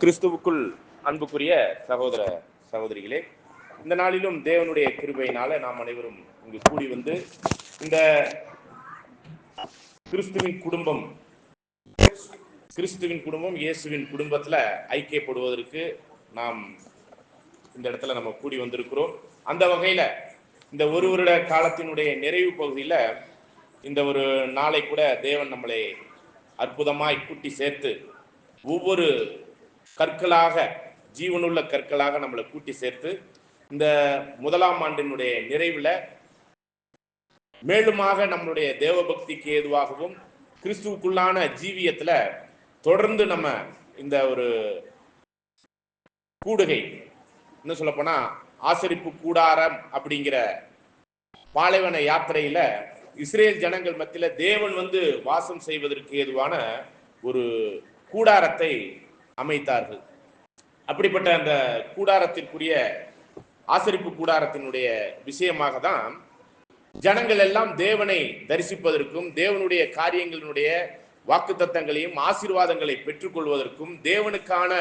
கிறிஸ்துவுக்குள் அன்புக்குரிய சகோதர சகோதரிகளே, இந்த நாளிலும் தேவனுடைய கிருபையினால நாம் அனைவரும் இங்கு கூடி வந்து இந்த கிறிஸ்துவின் குடும்பம் இயேசுவின் குடும்பத்துல ஐக்கியப்படுவதற்கு நாம் இந்த இடத்துல நம்ம கூடி வந்திருக்கிறோம். அந்த வகையில இந்த ஒரு வருட காலத்தினுடைய நிறைவு பகுதியில இந்த ஒரு நாளை கூட தேவன் நம்மளை அற்புதமாய் கூட்டி சேர்த்து ஒவ்வொரு கற்களாக, ஜீவனுள்ள கற்களாக நம்மளை கூட்டி சேர்த்து இந்த முதலாம் ஆண்டினுடைய நிறைவுல மேலுமாக நம்மளுடைய தேவபக்திக்கு ஏதுவாகவும் கிறிஸ்துவுக்குள்ளான ஜீவியத்துல தொடர்ந்து நம்ம இந்த ஒரு கூடுகை, இன்னும் சொல்ல போனா ஆசரிப்பு கூடாரம் அப்படிங்கிற பாலைவன யாத்திரையில இஸ்ரேல் ஜனங்கள் மத்தியில தேவன் வந்து வாசம் செய்வதற்கு ஏதுவான ஒரு கூடாரத்தை அமைத்தார்கள். அப்படிப்பட்ட அந்த கூடாரத்திற்குரிய ஆசரிப்பு கூடாரத்தினுடைய விஷயமாக தான் ஜனங்கள் எல்லாம் தேவனை தரிசிப்பதற்கும் தேவனுடைய காரியங்களினுடைய வாக்குத்தத்தங்களையும் ஆசீர்வாதங்களை பெற்றுக்கொள்வதற்கும் தேவனுக்கான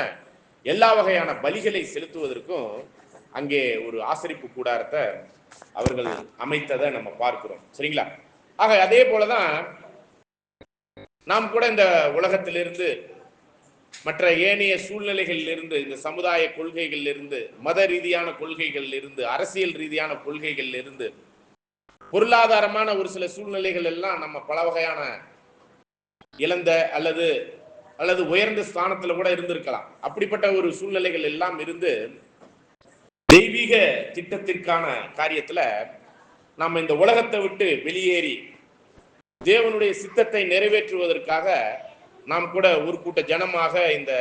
எல்லா வகையான பலிகளை செலுத்துவதற்கும் அங்கே ஒரு ஆசரிப்பு கூடாரத்தை அவர்கள் அமைத்ததை நம்ம பார்க்கிறோம். சரிங்களா? ஆக அதே போலதான் நாம் கூட இந்த உலகத்திலிருந்து, மற்ற ஏனைய சூழ்நிலைகளிலிருந்து, இந்த சமுதாய கொள்கைகளிலிருந்து, மத ரீதியான கொள்கைகளிலிருந்து, அரசியல் ரீதியான கொள்கைகளிலிருந்து, பொருளாதாரமான ஒரு சில சூழ்நிலைகள் எல்லாம் நம்ம பல வகையான இழந்த அல்லது உயர்ந்த ஸ்தானத்துல கூட இருந்திருக்கலாம். அப்படிப்பட்ட ஒரு சூழ்நிலைகள் எல்லாம் இருந்து தெய்வீக திட்டத்திற்கான காரியத்துல நாம் இந்த உலகத்தை விட்டு வெளியேறி தேவனுடைய சித்தத்தை நிறைவேற்றுவதற்காக நாம் கூட ஒரு கூட்ட ஜனமாக இந்த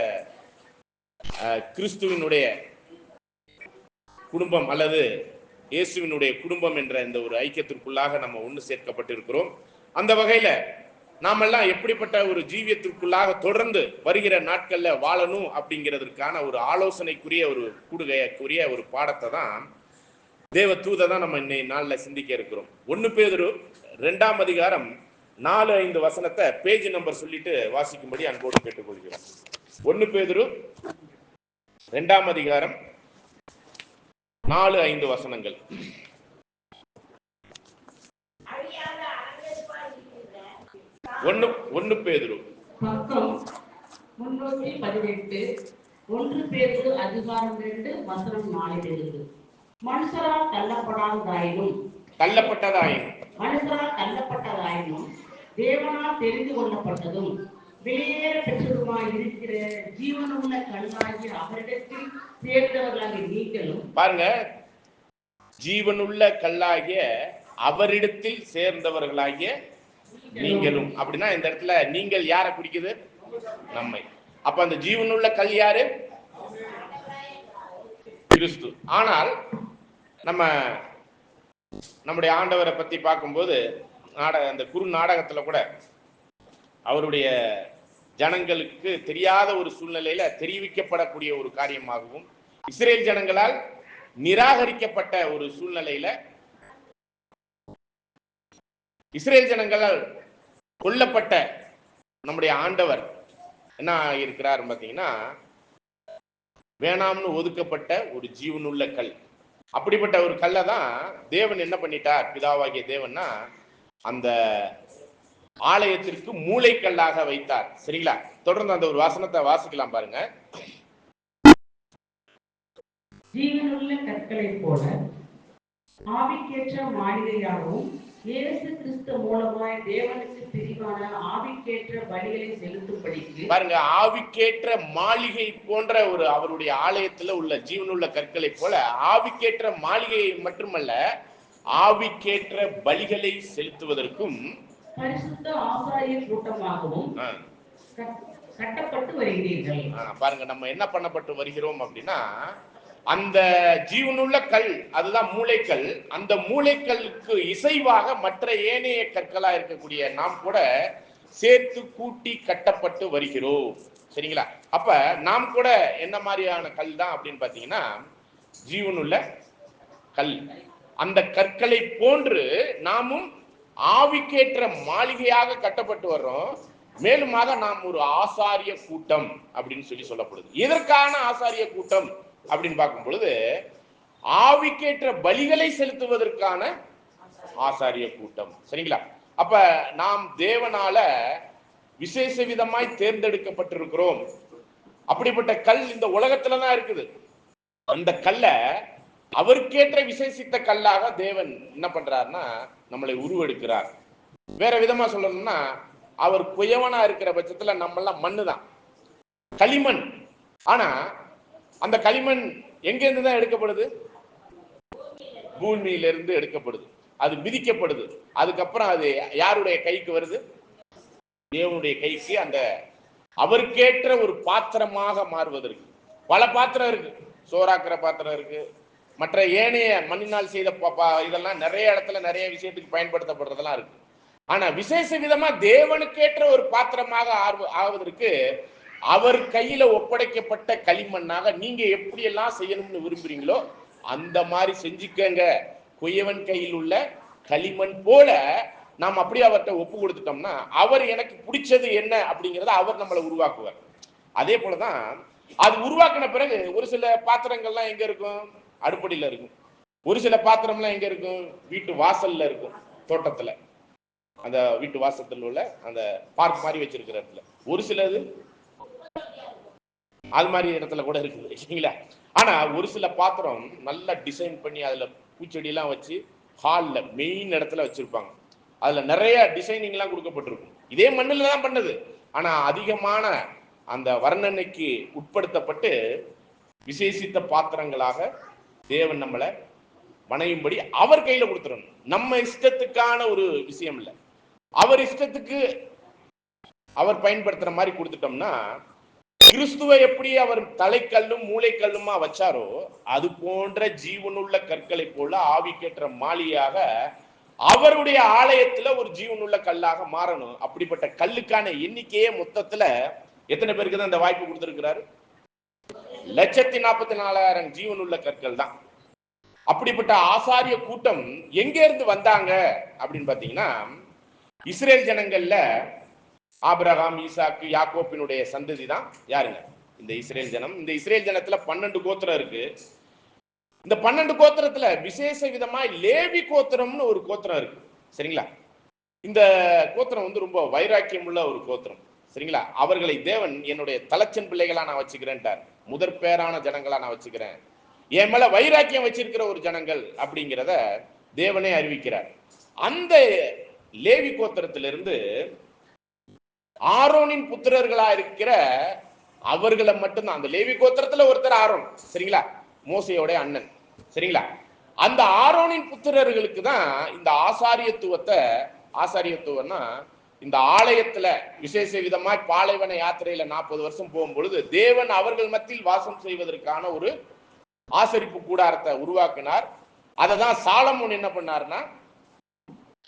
கிறிஸ்துவினுடைய குடும்பம் அல்லது இயேசுவினுடைய குடும்பம் என்ற இந்த ஒரு ஐக்கியத்திற்குள்ளாக நம்ம ஒன்று சேர்க்கப்பட்டிருக்கிறோம். அந்த வகையில நாமெல்லாம் எப்படிப்பட்ட ஒரு ஜீவியத்திற்குள்ளாக தொடர்ந்து வருகிற நாட்கள்ல வாழணும் அப்படிங்கிறதுக்கான ஒரு ஆலோசனைக்குரிய ஒரு கூடுகைக்குரிய ஒரு பாடத்தை தான் தேவ தூதை தான் நம்ம இன்னை நாளில் சிந்திக்க இருக்கிறோம். 1 பேதுரு 2ஆம் அதிகாரம் 4-5 வசனத்தை பேஜ் நம்பர் சொல்லிட்டு வாசிக்கும்படி அன்போடு கேட்டுக்கொள்கிறோம். 1 பேதுரு 2ஆம் அதிகாரம் 4-5 வசனங்கள். ஒன்னு பேதுரு பக்கம் 318, 1 பேதுரு அதிகாரம் 2 வசனம் 4 இருக்கு. மனுஷரால் தள்ளப்பட்டதாயினும் தேவனால் தெரிந்து கொள்ளப்பட்டதும் வெளியேற பெற்றதுமாய் இருக்கிற ஜீவனுள்ள கல்லாகிய அவரிடத்தில் சேர்ந்தவர்களாகிய நீங்களும். பாருங்க, ஜீவனுள்ள கல்லாகிய அவரிடத்தில் சேர்ந்தவர்களாகிய நீங்களும். அப்படின்னா இந்த இடத்துல நீங்கள் யாரை குறிக்குது? நம்மை. அப்ப அந்த ஜீவனுள்ள கல் யாரு? கிறிஸ்து. ஆனால் நம்முடைய ஆண்டவரை பத்தி பார்க்கும்போது அந்த குறு நாடகத்துல கூட அவருடைய ஜனங்களுக்கு தெரியாத ஒரு சூழ்நிலையில தெரிவிக்கப்படக்கூடிய ஒரு காரியமாகவும், இஸ்ரேல் ஜனங்களால் நிராகரிக்கப்பட்ட ஒரு சூழ்நிலையில இஸ்ரேல் ஜனங்களால் கொல்லப்பட்ட நம்முடைய ஆண்டவர் என்ன இருக்கிறார் பார்த்தீங்கன்னா, வேணாம்னு ஒதுக்கப்பட்ட ஒரு ஜீவனுள்ள கல். அப்படிப்பட்ட ஒரு கல்லை தான் தேவன் என்ன பண்ணிட்டார், பிதாவாகிய தேவன்னா அந்த ஆலயத்திற்கு மூளைக்கல்லாக வைத்தார். சரிங்களா? தொடர்ந்து அந்த ஒரு வாசனத்தை வாசிக்கலாம் பாருங்க. ஜீவனுள்ள கற்களை போல ஆவிக்கேற்ற மாளிகையாகவும் இயேசு கிறிஸ்து மூலமாய் தேவனுக்கு பிரிவான ஆவிக்கேற்ற பலிகளை செலுத்தும்படிக்கு. பாருங்க, ஆவிக்கேற்ற மாளிகை போன்ற ஒரு அவருடைய ஆலயத்துல உள்ள ஜீவனுள்ள கற்களை போல ஆவிக்கேற்ற மாளிகையை மட்டுமல்ல, ஆவிக்கேற்ற பலிகளை செலுத்துவதற்கும் பரிசுத்த ஆசாரியர் கூட்டமாகவும் கட்டப்பட்டு வருகிறீர்கள். பாருங்க, நம்ம என்ன பண்ணப்பட்டு வருகிறோம் அப்படின்னா, அந்த ஜீவனுள்ள கல், அதுதான் மூளைக்கல். அந்த மூளைக்கல்லுக்கு இசைவாக மற்ற ஏனைய கற்களா இருக்கக்கூடிய நாம் கூட சேர்த்து கூட்டி கட்டப்பட்டு வருகிறோம். சரிங்களா? அப்ப நாம் கூட என்ன மாதிரியான கல் தான் அப்படின்னு பாத்தீங்கன்னா, ஜீவனுள்ள கல். அந்த கற்களை போன்று நாமும் ஆவிக்கேற்ற மாளிகையாக கட்டப்பட்டு வர்றோம். மேலுமாக நாம் ஒரு ஆசாரிய கூட்டம் அப்படின்னு சொல்லப்படுது. எதற்கான ஆசாரிய கூட்டம் அப்படின்னு பார்க்கும் பொழுது, ஆவிக்கேற்ற பலிகளை செலுத்துவதற்கான ஆசாரிய கூட்டம். சரிங்களா? அப்ப நாம் தேவனால விசேஷ விதமாய் தேர்ந்தெடுக்கப்பட்டிருக்கிறோம். அப்படிப்பட்ட கல் இந்த உலகத்துல தான் இருக்குது. அந்த கல்லை அவருக்கேற்ற விசேஷித்த கல்லாக தேவன் என்ன பண்றாருன்னா நம்மளை உருவெடுக்கிறார். வேற விதமா சொல்லணும்னா, அவர் குயவனா இருக்கிற பட்சத்துல நம்ம எல்லாம் மண்ணு தான், களிமண். ஆனா அந்த களிமண் எங்க இருந்து தான் எடுக்கப்படுது? பூமியிலிருந்து எடுக்கப்படுது. அது மிதிக்கப்படுது. அதுக்கப்புறம் அது யாருடைய கைக்கு வருது? தேவனுடைய கைக்கு. அந்த அவருக்கேற்ற ஒரு பாத்திரமாக மாறுவதற்கு பல பாத்திரம் இருக்கு. சோறாக்குற பாத்திரம் இருக்கு, மற்ற ஏனைய மண்ணினால் செய்த இதெல்லாம் நிறைய இடத்துல நிறைய விஷயத்துக்கு பயன்படுத்தப்படுறதெல்லாம் இருக்கு. ஆனா விசேஷ விதமா தேவனுக்கேற்ற ஒரு பாத்திரமாக ஆவதற்கு அவர் கையில ஒப்படைக்கப்பட்ட களிமண்ணாக நீங்க எப்படி எல்லாம் செய்யணும்னு விரும்புறீங்களோ அந்த மாதிரி செஞ்சுக்கங்க. குயவன் கையில் உள்ள களிமண் போல நாம் அப்படியே அவர்கிட்ட ஒப்பு கொடுத்துட்டோம்னா அவர் எனக்கு பிடிச்சது என்ன அப்படிங்கிறத அவர் நம்மளை உருவாக்குவார். அதே போலதான் அது உருவாக்கின பிறகு ஒரு சில பாத்திரங்கள்லாம் எங்க இருக்கும்? அடுப்படியில இருக்கும். ஒரு சில பாத்திரம்லாம் எங்க இருக்கும்? வீட்டு வாசல்ல இருக்கும், தோட்டத்துல, அந்த வீட்டு வாசத்துல உள்ள அந்த பார்க் மாதிரி வச்சிருக்கிற இடத்துல. ஒரு சிலது அது மாதிரி இடத்துல கூட இருக்குது, இல்லைங்களா? ஆனா ஒரு சில பாத்திரம் நல்லா டிசைன் பண்ணி அதுல பூச்செடி எல்லாம் வச்சு ஹால்ல மெயின் இடத்துல வச்சிருப்பாங்க. அதுல நிறைய டிசைனிங் எல்லாம் கொடுக்கப்பட்டிருக்கும். இதே மண்ணில் தான் பண்ணது. ஆனா அதிகமான அந்த வர்ணனைக்கு உட்படுத்தப்பட்டு விசேஷித்த பாத்திரங்களாக தேவன் நம்மளை வணையும்படி அவர் கையில கொடுத்துடணும். நம்ம இஷ்டத்துக்கான ஒரு விஷயம் இல்லை, அவர் இஷ்டத்துக்கு அவர் பயன்படுத்துற மாதிரி கொடுத்துட்டோம்னா, கிறிஸ்துவை எப்படி அவர் தலைக்கல்லும் மூளைக்கல்லுமா வச்சாரோ அது போன்ற ஜீவனுள்ள கற்களை போல ஆவிக்கேற்ற மாளிகையாக அவருடைய ஆலயத்துல ஒரு ஜீவனுள்ள கல்லாக மாறணும். அப்படிப்பட்ட கல்லுக்கான எண்ணிக்கையே மொத்தத்துல எத்தனை பேருக்கு தான் அந்த வாய்ப்பு கொடுத்திருக்கிறாரு? 1,44,000 ஜீவனுள்ள கற்கள் தான். அப்படிப்பட்ட ஆசாரிய கூட்டம் எங்க இருந்து வந்தாங்க அப்படின்னு பாத்தீங்கன்னா, இஸ்ரேல் ஜனங்கள்ல ஆபிரகாம், ஈசாக்கு, யாக்கோப்பினுடைய சந்ததி தான் யாருங்க? இந்த இஸ்ரேல் ஜனம். இந்த இஸ்ரேல் ஜனத்துல 12 கோத்திரம் இருக்கு. இந்த 12 கோத்திரத்துல விசேஷ விதமா லேவி கோத்திரம்னு ஒரு கோத்திரம் இருக்கு. சரிங்களா? இந்த கோத்திரம் வந்து ரொம்ப வைராக்கியம் உள்ள ஒரு கோத்திரம். சரிங்களா? அவர்களை தேவன் என்னுடைய தலைச்சன் பிள்ளைகளா நான் வச்சுக்கிறேன்ட்டார். முதற் பேரான ஜனங்களா நான் வச்சுக்கிறேன். என் மேல வைராக்கியம் வச்சிருக்கிற ஒரு ஜனங்கள் அப்படிங்கிறத தேவனே அறிவிக்கிறார். அந்த லேவி கோத்திரத்திலிருந்து ஆரோனின் புத்திரர்களா இருக்கிற அவர்களை மட்டும்தான், அந்த லேவி கோத்திரத்துல ஒருத்தர் ஆரோன். சரிங்களா? மோசையோட அண்ணன். சரிங்களா? அந்த ஆரோனின் புத்திரர்களுக்கு தான் இந்த ஆசாரியத்துவம்னா இந்த ஆலயத்துல விசேஷ விதமாய் பாலைவன யாத்திரையில 40 வருஷம் போகும் பொழுது தேவன் அவர்கள் மத்தியில் வாசம் செய்வதற்கான ஒரு ஆசரிப்பு கூடாரத்தை உருவாக்கினார். அதை தான் சாலமோன் என்ன பண்ணாருன்னா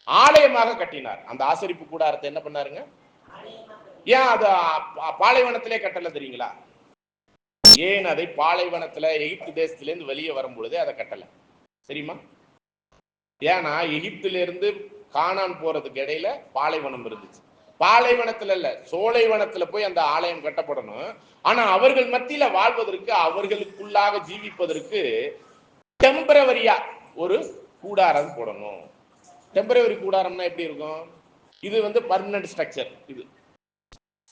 ஆலயமாக கட்டினார். அந்த ஆசரிப்பு கூடாரத்தை என்ன பண்ணாருங்க? ஏன் அது பாலைவனத்திலே கட்டல தெரியுங்களா? ஏன் அதை பாலைவனத்துல எகிப்து தேசத்திலிருந்து வெளியே வரும் பொழுதே அதை கட்டல தெரியுமா? ஏன்னா எகிப்திலிருந்து கானான் போறதுக்கு இடையில பாலைவனம் இருந்துச்சு. பாலைவனத்துல இல்ல, சோலைவனத்துல போய் அந்த ஆலயம் கட்டப்படணும். ஆனா அவர்கள் மத்தியில வாழ்வதற்கு, அவர்களுக்குள்ளாக ஜீவிப்பதற்கு டெம்பரவரியா ஒரு கூடாரம் போடணும். டெம்பரவரி கூடாரம்னா எப்படி இருக்கும்? இது வந்து பர்மனன்ட் ஸ்ட்ரக்சர். இது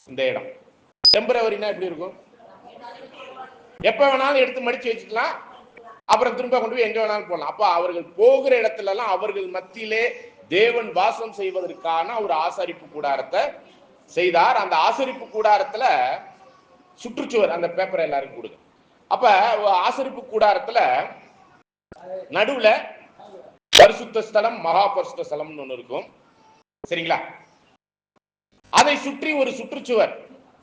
இந்த இடம் டெம்பரவரினா எப்படி இருக்கும்? எப்ப வேணாலும் எடுத்து மடிச்சு வச்சுக்கலாம், அப்புறம் திரும்ப கொண்டு போய் எங்க வேணாலும் போகலாம். அப்ப அவர்கள் போகிற இடத்துல எல்லாம் அவர்கள் மத்தியிலே தேவன் வாசம் செய்வதற்கான ஒரு ஆசரிப்பு கூடாரத்தை செய்தார். அந்த ஆசரிப்பு கூடாரத்துல சுற்றுச்சுவர், அந்த பேப்பரை எல்லாருக்கும் கொடுங்க. அப்ப ஆசரிப்பு கூடாரத்துல நடுவுல பரிசுத்த ஸ்தலம், மகா பரிசுத்த ஸ்தலம்னு ஒண்ணு இருக்கும். சரிங்களா? அதை சுற்றி ஒரு சுற்றுச்சுவர்.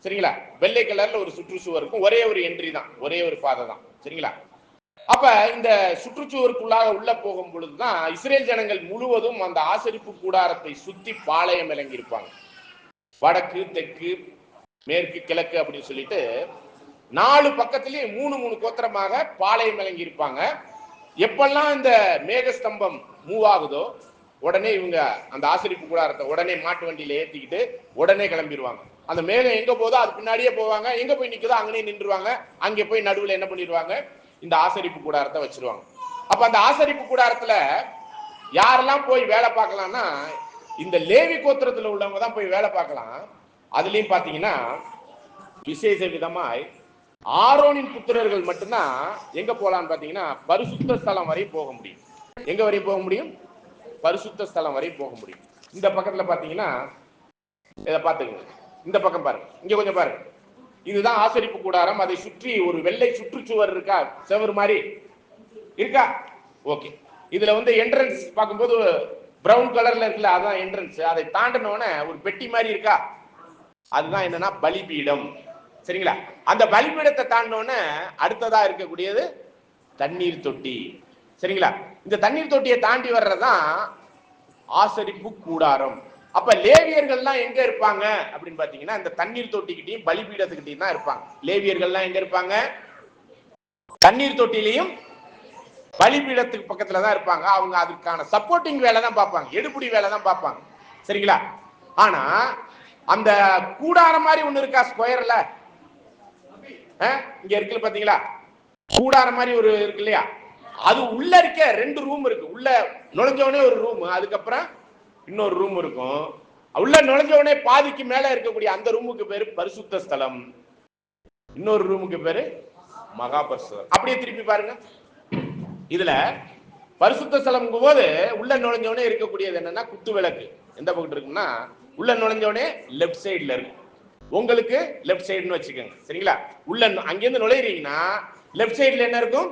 சரிங்களா? வெள்ளை கலர்ல ஒரு சுற்றுச்சுவர் இருக்கும். ஒரே ஒரு என்ட்ரி தான், ஒரே ஒரு பாதை தான். சரிங்களா? அப்ப இந்த சுற்றுச்சுவருக்குள்ளாக உள்ள போகும் பொழுதுதான் இஸ்ரேல் ஜனங்கள் முழுவதும் அந்த ஆசரிப்பு கூடாரத்தை சுத்தி பாளையம் இறங்கி இருப்பாங்க. வடக்கு, தெற்கு, மேற்கு, கிழக்கு அப்படின்னு சொல்லிட்டு 4 பக்கத்திலேயே 3 கோத்திரமாக பாளையம் இறங்கி இருப்பாங்க. எப்பெல்லாம் இந்த மேகஸ்தம்பம் மூவ் ஆகுதோ, உடனே இவங்க அந்த ஆசரிப்பு கூடாரத்தை உடனே மாட்டு வண்டியில ஏத்திக்கிட்டு உடனே கிளம்பிடுவாங்க. அந்த மேகம் எங்க போதோ அது பின்னாடியே போவாங்க. எங்க போய் நிக்குதோ அங்கேயே நின்றுவாங்க. அங்கே போய் நடுவில் என்ன பண்ணிடுவாங்க, இந்த ஆசரிப்பு கூடாரத்தை வச்சிருவாங்க. அப்ப அந்த ஆசரிப்பு கூடாரத்துல யாரெல்லாம் போய் வேலை பார்க்கலாம்னா, இந்த லேவி கோத்திரத்துல உள்ளவங்க தான் போய் வேலை பார்க்கலாம். அதுலயும் பாத்தீங்கன்னா விசேஷ விதமாய் ஆரோனின் புத்திரர்கள் மட்டும்தான் எங்க போலான்னு பாத்தீங்கன்னா பரிசுத்த ஸ்தலம் வரை போக முடியும். எங்க வரையும் போக முடியும்? பரிசுத்த ஸ்தலம் வரை போக முடியும். இந்த பக்கத்துல பாத்தீங்கன்னா இதை பாத்துக்கங்க, இந்த பக்கம் பாருங்க, இங்க கொஞ்சம் பாருங்க. இதுதான் ஆசரிப்பு கூடாரம். அதை சுற்றி ஒரு வெள்ளை சுற்றுச்சுவர் இருக்கா, செவர் மாதிரி இருக்கா? ஓகே. இதுல வந்து என்ட்ரன்ஸ் பார்க்கும்போது பிரவுன் கலர்ல இருக்குல்ல, அதான் என்ட்ரன்ஸ். அதை தாண்டினோடனே ஒரு பெட்டி மாதிரி இருக்கா, அதுதான் என்னன்னா பலிபீடம். சரிங்களா? அந்த பலிபீடத்தை தாண்டினோடனே அடுத்ததா இருக்கக்கூடியது தண்ணீர் தொட்டி. சரிங்களா? இந்த தண்ணீர் தொட்டியை தாண்டி வர்றதுதான் ஆசரிப்பு கூடாரம். அப்ப லேவியர்கள்லாம் எங்க இருப்பாங்க அப்படின்னு பாத்தீங்கன்னா இந்த தண்ணீர் தொட்டிக்கிட்டையும் பலிபீடத்துக்கிட்டையும் தான் இருப்பாங்க. லேவியர்கள்லாம் எங்க இருப்பாங்க? தண்ணீர் தொட்டிலையும் பலிபீடத்துக்கு பக்கத்துல தான் இருப்பாங்க. அவங்க அதுக்கான சப்போர்ட்டிங் வேலை தான் பார்ப்பாங்க, எடுபடி வேலை தான் பார்ப்பாங்க. சரிங்களா? ஆனா அந்த கூடாரம் மாதிரி ஒண்ணு இருக்கா ஸ்கொயர்ல, இங்க இருக்கு பாத்தீங்களா, கூடாரம் மாதிரி ஒரு இருக்கு இல்லையா, அது உள்ள இருக்க 2 ரூம் இருக்கு. உள்ள நுழைஞ்சவனே ஒரு ரூம், அதுக்கப்புறம் இன்னொரு ரூம் இருக்கும். உள்ள நுழைஞ்சவனே பாதிக்கு மேல இருக்கக்கூடிய அந்த ரூமுக்கு பேரு பரிசுத்த ஸ்தலம், இன்னொரு ரூமுக்கு பேரு மகா பரிசுத்தம். அப்படியே திருப்பி பாருங்க. இதுல பரிசுத்த ஸ்தலம் போது உள்ள நுழைஞ்சவனே இருக்கக்கூடியது என்னன்னா குத்து விளக்கு. எந்த பக்கம் இருக்குன்னா உள்ள நுழைஞ்சவனே லெப்ட் சைடுல இருக்கு. உங்களுக்கு லெப்ட் சைடுன்னு வச்சுக்கோங்க. சரிங்களா? உள்ள அங்கிருந்து நுழையிறீங்கன்னா லெப்ட் சைடுல என்ன இருக்கும்?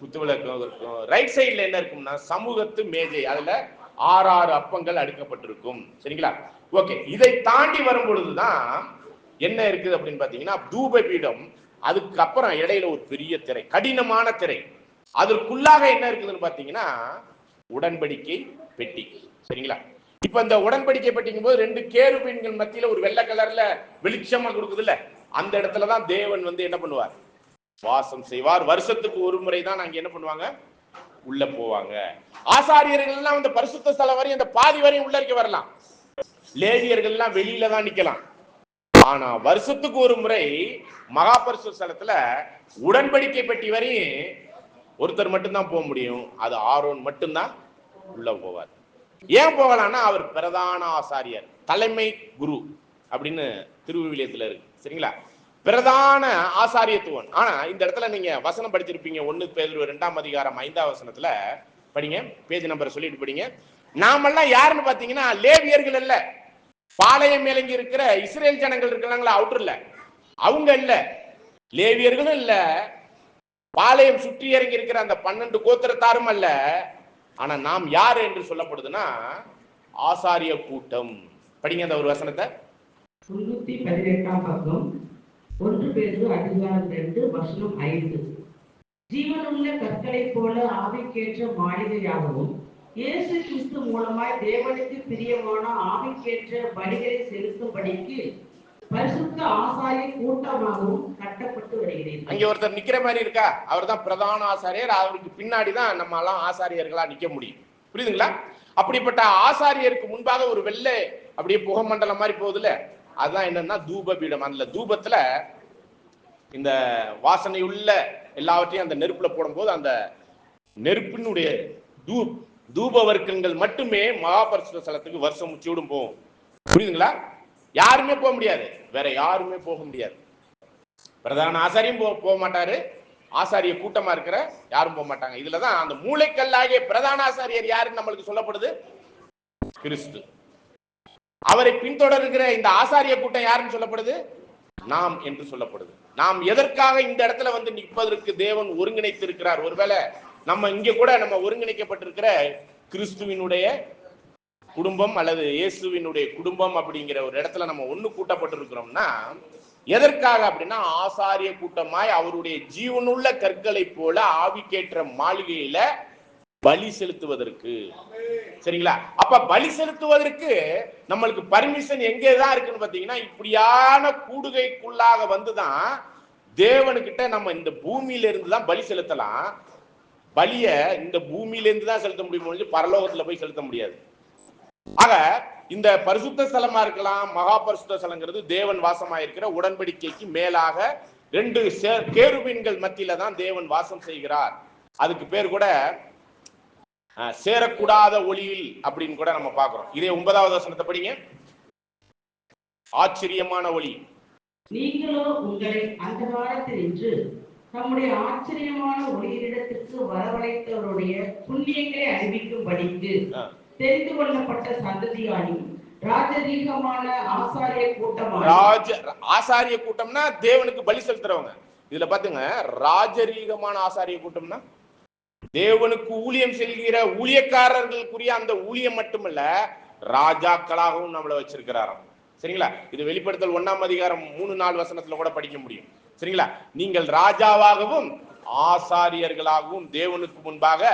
குத்து விளக்கு இருக்கும். ரைட் சைடுல என்ன இருக்கும்னா சமூகத்து மேஜை, அதுல 6 அப்பங்கள் அடுக்கப்பட்டிருக்கும். சரிங்களா? ஓகே. இதை தாண்டி வரும் பொழுதுதான் என்ன இருக்குது அப்படின்னு பாத்தீங்கன்னா தூப பீடம். அதுக்கு அப்புறம் இடையில ஒரு பெரிய திரை, கடினமான திரை. அதற்குள்ளாக என்ன இருக்குதுன்னு பாத்தீங்கன்னா உடன்படிக்கை பெட்டி. சரிங்களா? இப்ப இந்த உடன்படிக்கை பெட்டிக்கும் போது 2 கேருபீன்கள் மத்தியில ஒரு வெள்ளை கலர்ல வெளிச்சமா கொடுக்குது இல்ல, அந்த இடத்துலதான் தேவன் வந்து என்ன பண்ணுவார்? வாசம் செய்வார். வருஷத்துக்கு ஒரு முறை தான் அங்க என்ன பண்ணுவாங்க? உள்ள போவாங்க. ஆசாரியர்கள் எல்லாம் அந்த பரிசுத்த ஸ்தலம் வரையும் அந்த பாதி வரையும் உள்ள இருக்க வரலாம். லேவியர்கள் எல்லாம் வெளியில தான் நிக்கலாம். ஆனா வருஷத்துக்கு ஒரு முறை மகா பரிசுத்த ஸ்தலத்துல உடன்படிக்கை பெட்டி வரையும் ஒருத்தர் மட்டும்தான் போக முடியும். அது ஆரோன் மட்டும்தான் உள்ள போவார். ஏன் போகலாம்னா அவர் பிரதான ஆசாரியர், தலைமை குரு அப்படின்னு திருவிவிலியத்துல இருக்கு. சரிங்களா? பிரதான ஆசாரியத்துவன். ஆனா இந்த இடத்துல நீங்க வசனம் படிச்சிருப்பீங்க, 1 பேதுரு 2ஆம் அதிகாரம் 5ஆம் வசனத்துல படிங்க, பேஜ் நம்பர் சொல்லிட்டு படிங்க. நாமெல்லாம் யாருன்னு பாத்தீங்கன்னா லேவியர்கள் இல்ல, பாளையம் மேலங்கி இருக்கிற இஸ்ரேல் ஜனங்கள் இருக்கிறாங்களா அவுட்டர்ல, அவங்க இல்ல. லேவியர்களும் இல்ல, பாளையம் சுற்றி இறங்கி இருக்கிற அந்த 12 கோத்திரத்தாரும் அல்ல. ஆனா நாம் யார் என்று சொல்லப்படுதுன்னா ஆசாரிய கூட்டம். படிங்க அந்த ஒரு வசனத்தை. 318ஆம் பக்கம், 1 பேதுரு அதிகாரம் 2 வசனம் 5. ஜீவனுள்ள கற்களைப் போல ஆவிக்கேற்ற மாளிகையாகவும் இயேசு கிறிஸ்து மூலமாய் தேவனுக்கு பிரியமான ஆவிக்கேற்ற பலிகளை செலுத்தும்படிக்கு பரிசுத்த ஆசாரிய கூட்டமாகவும் கட்டப்பட்டு வருகிறீர்கள். அங்க ஒருத்தர் நிக்கிற மாதிரி இருக்கா, அவர் தான் பிரதான ஆசாரியர். அவருக்கு பின்னாடி தான் நம்ம எல்லாம் ஆசாரியர்களா நிக்க முடியும். புரியுதுங்களா? அப்படிப்பட்ட ஆசாரியருக்கு முன்பாக ஒரு வெள்ளை அப்படியே புகமண்டலம் மாதிரி போகுதுல, அதுதான் என்னன்னா தூப பீடம். அந்த தூபத்துல இந்த வாசனையுள்ள எல்லாவற்றையும் அந்த நெருப்புல போடும் போது அந்த நெருப்பினுடைய தூப வர்க்கங்கள் மட்டுமே மகா பரிசுத்த ஸ்தலத்துக்கு வருஷம் முச்சியோடும் போகும். புரியுதுங்களா? யாருமே போக முடியாது, வேற யாருமே போக முடியாது. பிரதான ஆசாரியும் போக மாட்டாரு, ஆசாரிய கூட்டமா இருக்கிற யாரும் போக மாட்டாங்க. இதுலதான் அந்த மூளைக்கல்லாகிய பிரதான ஆசாரியர் யாருன்னு நம்மளுக்கு சொல்லப்படுது? கிறிஸ்து. அவரை பின்தொடர்கிற இந்த ஆசாரிய கூட்டம் யாருன்னு சொல்லப்படுது? நாம் என்று சொல்லப்படுது. நாம் எதற்காக இந்த இடத்துல வந்து நிற்பதற்கு தேவன் ஒருங்கிணைத்து இருக்கிறார்? ஒருவேளை நம்ம இங்க கூட நம்ம ஒருங்கிணைக்கப்பட்டிருக்கிற கிறிஸ்துவினுடைய குடும்பம் அல்லது இயேசுவினுடைய குடும்பம் அப்படிங்கிற ஒரு இடத்துல நம்ம ஒண்ணு கூட்டப்பட்டிருக்கிறோம்னா எதற்காக அப்படின்னா ஆசாரிய கூட்டமாய் அவருடைய ஜீவனுள்ள கற்களை போல ஆவிக்கேற்ற மாளிகையில பலி செலுத்துவதற்கு. சரிங்களா? அப்ப பலி செலுத்துவதற்கு நம்மளுக்கு பர்மிஷன் எங்கேதான் இருக்குன்னு பாத்தீங்கன்னா இப்படியான கூடுகைக்குள்ளாக வந்துதான் தேவனுக்கிட்ட நம்ம இந்த பூமியில இருந்து தான் பலி செலுத்தலாம். பலிய இந்த பூமியில இருந்து தான் செலுத்த முடியும், பரலோகத்துல போய் செலுத்த முடியாது. ஆக இந்த பரிசுத்த ஸ்தலமா இருக்கலாம், மகா பரிசுத்த ஸ்தலங்கிறது தேவன் வாசமாயிருக்கிற உடன்படிக்கைக்கு மேலாக 2 கேருபீன்கள் மத்தியில தான் தேவன் வாசம் செய்கிறார். அதுக்கு பேர் கூட சேரக்கூடாத ஒளியில் அப்படின்னு கூட நம்ம பார்க்கிறோம். இதே 9வது வசனத்தை படிங்க. ஆச்சரியமான ஒளி. நீங்களோ உங்களை அந்தகாரத்தில் நின்று நம்முடைய ஆச்சரியமான ஒளியிடத்திற்கு வரவழைத்தவருடைய புண்ணியங்களை அறிவிக்கும்படிக்கு தெரிந்து கொள்ளப்பட்ட சந்ததியாயும் ராஜரீகமான ஆசாரிய கூட்டமான ஆசாரிய கூட்டம்னா தேவனுக்கு பலி செலுத்துறவங்க. இதுல பாத்துங்க, ராஜரீகமான ஆசாரிய கூட்டம்னா தேவனுக்கு ஊழியம் செய்கிற ஊழியக்காரர்களுக்குரிய அந்த ஊழியம் மட்டுமல்ல, ராஜாக்களாகவும் நம்மளை வச்சிருக்கிறாராம். சரிங்களா? இது வெளிப்படுத்தல் 1ஆம் அதிகாரம் 3-4 வசனத்துல கூட படிக்க முடியும். சரிங்களா? நீங்கள் ராஜாவாகவும் ஆசாரியர்களாகவும் தேவனுக்கு முன்பாக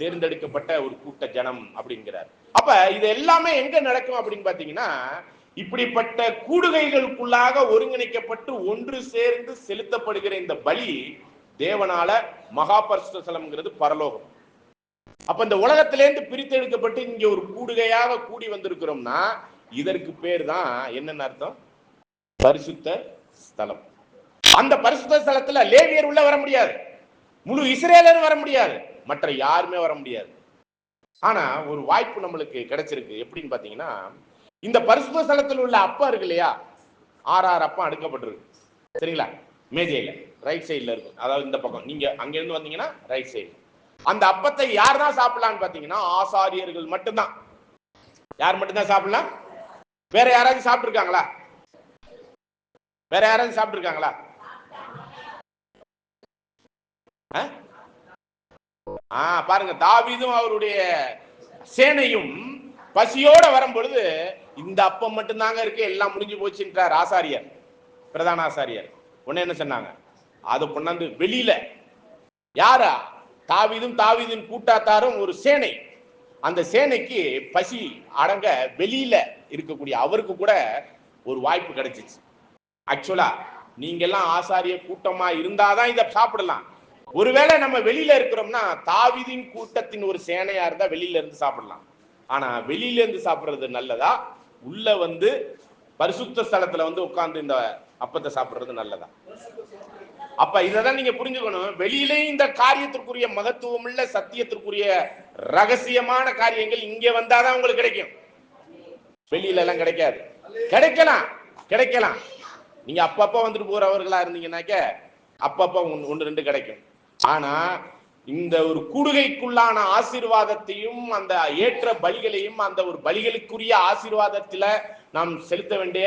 தேர்ந்தெடுக்கப்பட்ட ஒரு கூட்ட ஜனம் அப்படிங்கிறார். அப்ப இது எல்லாமே எங்க நடக்கும் அப்படின்னு பாத்தீங்கன்னா, இப்படிப்பட்ட கூடுகைகளுக்குள்ளாக ஒருங்கிணைக்கப்பட்டு ஒன்று சேர்ந்து செலுத்தப்படுகிற இந்த பலி தேவனால மகா பரிசுத்த ஸ்தலம்ங்கிறது பரலோகம். அப்ப இந்த உலகத்திலேருந்து பிரித்தெடுக்கப்பட்டு இங்க ஒரு கூடுகையாக கூடி வந்திருக்கிறோம்னா இதற்கு பேர் தான் என்னன்னு அர்த்தம்? பரிசுத்த ஸ்தலம். அந்த பரிசுத்த ஸ்தலத்துல லேவியர் உள்ள வர முடியாது, முழு இஸ்ரேலரும் வர முடியாது, மற்ற யாருமே வர முடியாது. ஆனா ஒரு வாய்ப்பு நம்மளுக்கு கிடைச்சிருக்கு. எப்படின்னு பாத்தீங்கன்னா, இந்த பரிசுத்த ஸ்தலத்தில் உள்ள அப்பம் இருக்கு இல்லையா, 6 அப்பம் அடுக்கப்பட்டிருக்கு. சரிங்களா? மேஜையில ரைட் சைட்ல இருக்கும். அதாவது இந்த பக்கம் நீங்க அங்க இருந்து வந்தீங்கன்னா ரைட் சைடு. அந்த அப்பத்தை யார் தான் சாப்பிடலாம்னு பாத்தீங்கன்னா ஆசாரியர்கள் மட்டும்தான். யார் மட்டும்தான் சாப்பிடலாம்? வேற யாராவது சாப்பிட்டு இருக்காங்களா? வேற யாராவது சாப்பிட்டு இருக்காங்களா? பாருங்க, தாவீதும் அவருடைய சேனையும் பசியோட வரும் பொழுது இந்த அப்பம் மட்டும்தாங்க இருக்கு, எல்லாம் முடிஞ்சு போச்சுன்றார் ஆசாரியர், பிரதான ஆசாரியர். உடனே என்ன சொன்னாங்க? அது கொண்டாந்து வெளியில யாரா? தாவீதின் கூட்டாத்தாரும் ஒரு சேனை. அந்த சேனைக்கு பசி அடங்க வெளியில இருக்கக்கூடிய அவருக்கு கூட ஒரு வாய்ப்பு கிடைச்சிச்சு. ஆக்சுவலா நீங்க எல்லாம் ஆசாரிய கூட்டமா இருந்தாதான் இதை சாப்பிடலாம். ஒருவேளை நம்ம வெளியில இருக்கிறோம்னா தாவீதின் கூட்டத்தின் ஒரு சேனையா இருந்தா வெளியில இருந்து சாப்பிடலாம். ஆனா வெளியில இருந்து சாப்பிடுறது நல்லதா, உள்ள வந்து பரிசுத்த ஸ்தலத்துல வந்து உட்கார்ந்து இந்த அப்பத்தை சாப்பிடுறது நல்லதா? அப்ப இததான் நீங்க புரிஞ்சுக்கணும். வெளியிலேயும் இந்த காரியத்திற்குரிய மகத்துவம் உள்ள சத்தியத்திற்குரிய ரகசியமான காரியங்கள் இங்க வந்தாதான் உங்களுக்கு கிடைக்கும். வெளியில எல்லாம் கிடைக்காது. கிடைக்கலாம். நீங்க அப்பப்ப வந்துட்டு போறவர்களா இருந்தீங்கன்னாக்க அப்பப்ப 1-2 கிடைக்கும். ஆனா இந்த ஒரு கூடுகைக்குள்ளான ஆசீர்வாதத்தையும் அந்த ஏற்ற பலிகளையும் அந்த ஒரு பலிகளுக்குரிய ஆசீர்வாதத்துல நாம் செலுத்த வேண்டிய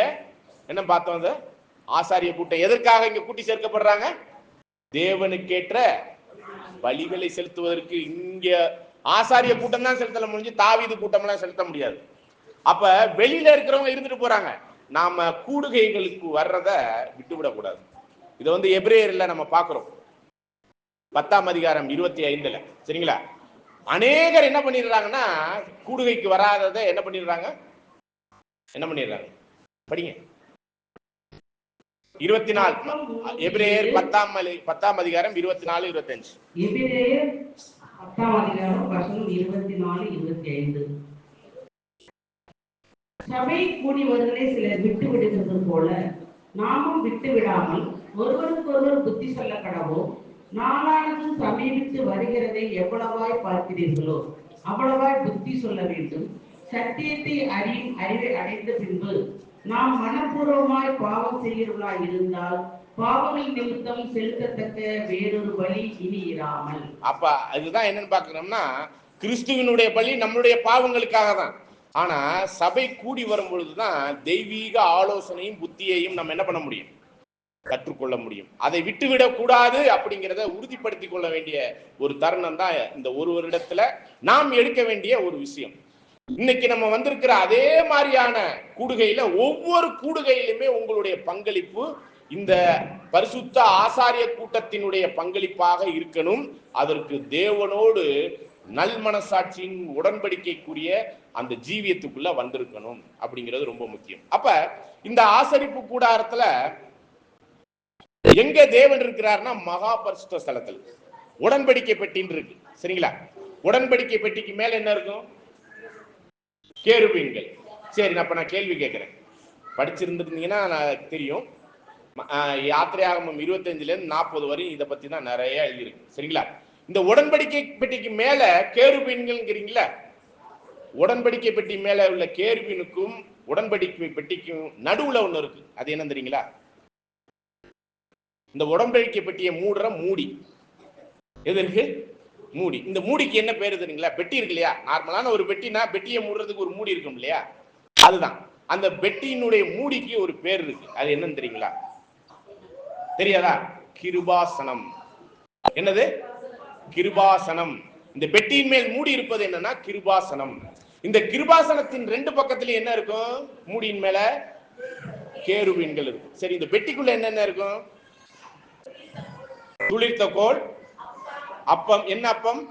என்ன பார்த்தோம்? ஆசாரிய கூட்டம் எதற்காக இங்க கூட்டி சேர்க்கப்படுறாங்க? தேவனுக்கேற்ற பலிகளை செலுத்துவதற்கு. இங்க ஆசாரிய கூட்டம் தான் செலுத்த முடிஞ்சு, தாவீது கூட்டம் எல்லாம் செலுத்த முடியாது. அப்ப வெளியில இருக்கிறவங்க இருந்துட்டு போறாங்க, நாம கூடுகைகளுக்கு வர்றத விட்டுவிடக்கூடாது. இதை வந்து எபிரேயர்ல நம்ம பார்க்கிறோம், 10ஆம் அதிகாரம் 25. சரிங்களா? அநேகர் என்ன பண்ணிடுறாங்கன்னா கூடுகைக்கு வராததை என்ன பண்ணிடுறாங்க? படிங்க. 24 எபிரேயர் 10ஆம் அதிகாரம் 24-25. எபிரேயர் 10ஆம் அதிகாரம் வசனம் 24-25. சபை கூடி வருவதை சிலர் விட்டு விடுகிறது போல நாமும் விட்டு விடாமல் ஒருவருக்கொருவர் புத்தி சொல்ல கடவோம். நாளானது சமீபித்து வருகிறதை எவ்வளவாய் பார்க்கிறீர்களோ அவ்வளவாய் புத்தி சொல்ல வேண்டும். சத்தியத்தை அறியும் அறிவை அடைந்த பின்பு நாம் மனப்பூர்வமாய் பாவம் செய்கிறவர்களாய் இருந்தால் பாவங்கள் நிமித்தம் செலுத்தத்தக்க வேறொரு பலி இனி இராமல். அப்ப அதுதான் என்னன்னு பார்க்கணும்னா, கிறிஸ்துவினுடைய பலி நம்மளுடைய பாவங்களுக்காக தான். ஆனா சபை கூடி வரும் பொழுதுதான் தெய்வீக ஆலோசனையும் புத்தியையும் நம்ம என்ன பண்ண முடியும்? கற்றுக்கொள்ள முடியும். அதை விட்டுவிடக் கூடாது அப்படிங்கிறத உறுதிப்படுத்திக் கொள்ள வேண்டிய ஒரு தருணம் தான் இந்த ஒரு வருடத்துல நாம் எடுக்க வேண்டிய ஒரு விஷயம். இன்னைக்கு நம்ம வந்திருக்கிற அதே மாதிரியான கூடுகையில ஒவ்வொரு கூடுகையிலுமே உங்களுடைய பங்களிப்பு இந்த பரிசுத்த ஆசாரிய கூட்டத்தினுடைய பங்களிப்பாக இருக்கணும். அதற்கு தேவனோடு நல் மனசாட்சியின் உடன்படிக்கைக்குரிய அந்த ஜீவியத்துக்குள்ள வந்திருக்கணும் அப்படிங்கிறது ரொம்ப முக்கியம். அப்ப இந்த ஆசரிப்பு கூடாரத்துல எங்க தேவன் இருக்கிறார்னா மகா பரிசுத்த ஸ்தலத்தில் உடன்படிக்கை பெட்டின்னு இருக்கு. சரிங்களா? உடன்படிக்கை பெட்டிக்கு மேல என்ன இருக்கும்? கேருபீன்கள். சரி, அப்ப நான் கேள்வி கேட்கிறேன். படிச்சிருந்திருந்தீங்கன்னா நான் தெரியும். யாத்திரையாகமம் 25ல இருந்து 40 வரையும் இதை பத்தி தான் நிறைய எழுதியிருக்கு. சரிங்களா? இந்த உடன்படிக்கை பெட்டிக்கு மேல கேருபீன்கள்ங்கிறீங்களா? உடன்படிக்கை பெட்டி மேல உள்ள கேருபீனுக்கும் உடன்படிக்கை பெட்டிக்கும் நடுவுல ஒண்ணு இருக்கு. அது என்ன தெரியுங்களா? இந்த உடன்படிக்கை பெட்டியை மூடுற மூடி. எது இருக்கு? மூடி. இந்த மூடிக்கு என்ன பேரு தெரியுங்களா? பெட்டி இருக்கு இல்லையா? நார்மலான ஒரு பெட்டினா பெட்டியை மூடுறதுக்கு ஒரு மூடி இருக்கும் இல்லையா? அதுதான். அந்த பெட்டியினுடைய மூடிக்கு ஒரு பேர் இருக்கு. அது என்னன்னு தெரியுங்களா? தெரியாதா? கிருபாசனம். என்னது? கிருபாசனம். இந்த பெட்டியின் மேல் மூடி இருப்பது என்னன்னா கிருபாசனம். இந்த கிருபாசனத்தின் 2 பக்கத்துல என்ன இருக்கும்? மூடியின் மேல கேருபீன்கள் இருக்கும். சரி, இந்த பெட்டிக்குள்ள என்னென்ன இருக்கும்? துளிர்த்த கோல், அப்பம். என்ன அப்பம்?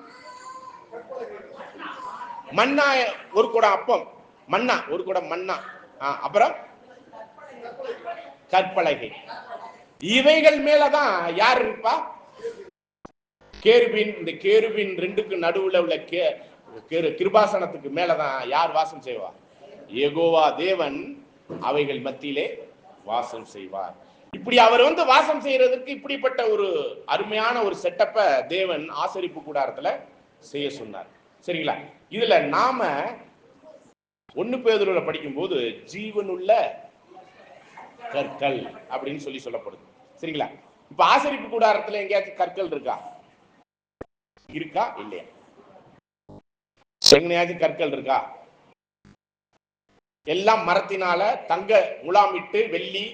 மன்னா. ஒரு குடம் அப்பம், மன்னா. ஒரு குடம் மன்னா. அப்புறம் கற்பலகை. இவைகள் மேலதான் யார் இருப்பா? கேருபீன். இந்த கேருபீன் 2க்கு நடுவுல உள்ள கிருபாசனத்துக்கு மேலதான் யார் வாசம் செய்வார்? யெகோவா தேவன் அவைகள் மத்தியிலே வாசம் செய்வார். இப்படி அவர் வாசம் செய்யறதுக்கு இப்படிப்பட்ட ஒரு அருமையான ஒரு செட்டப்ப தேவன் ஆசரிப்பு கூடாரத்துல செய்ய சொன்னார். சரிங்களா? இதுல நாம 1 பேதுருல படிக்கும் போது ஜீவனுள்ள கற்கள் அப்படின்னு சொல்லப்படுது. சரிங்களா? இப்ப ஆசரிப்பு கூடாரத்துல எங்கேயாச்சும் கற்கள் இருக்கா? இருக்கா இல்லையா? எங்கேயாச்சும் கற்கள் இருக்கா? எல்லாம் மரத்தினால, தங்க முலாமிட்டு, வெள்ளி,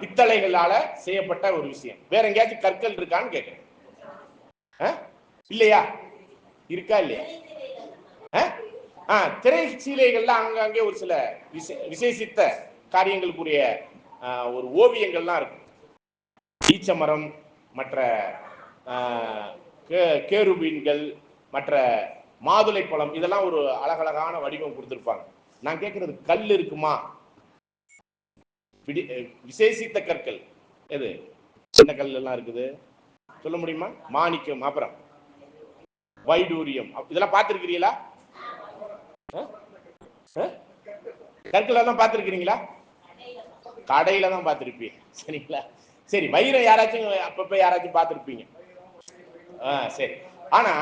பித்தளைகளால செய்யப்பட்ட ஒரு விஷயம். வேற எங்கேயாச்சும் கற்கள் இருக்கான்னு கேட்கிறேன். இல்லையா? இருக்கா இல்லையா? திரை சீலைகள்லாம் அங்கங்கே ஒரு சில விசேஷித்த காரியங்களுக்குரிய ஒரு ஓவியங்கள்லாம் இருக்கும். ஈச்சமரம், மற்ற கேருபீன்கள், மற்ற மாதுளை பழம், இதெல்லாம் ஒரு அழகழகான வடிவம் கொடுத்திருப்பாங்க. நான் கேட்கறது கல் இருக்குமா? விசேஷித்த கற்கள் எது? என்ன கல் எல்லாம் இருக்குது சொல்ல முடியுமா? மாணிக்கம், அப்புறம் வைடூரியம், இதெல்லாம் பார்த்திருக்கிறீங்களா? கற்கள் எல்லாம் பார்த்திருக்கிறீங்களா? கடையில தான் பார்த்திருப்பீங்க. சரிங்களா? சரி, வைரம் யாராச்சும் அப்பப்ப யாராச்சும் பார்த்திருப்பீங்க. சரி. ஆனா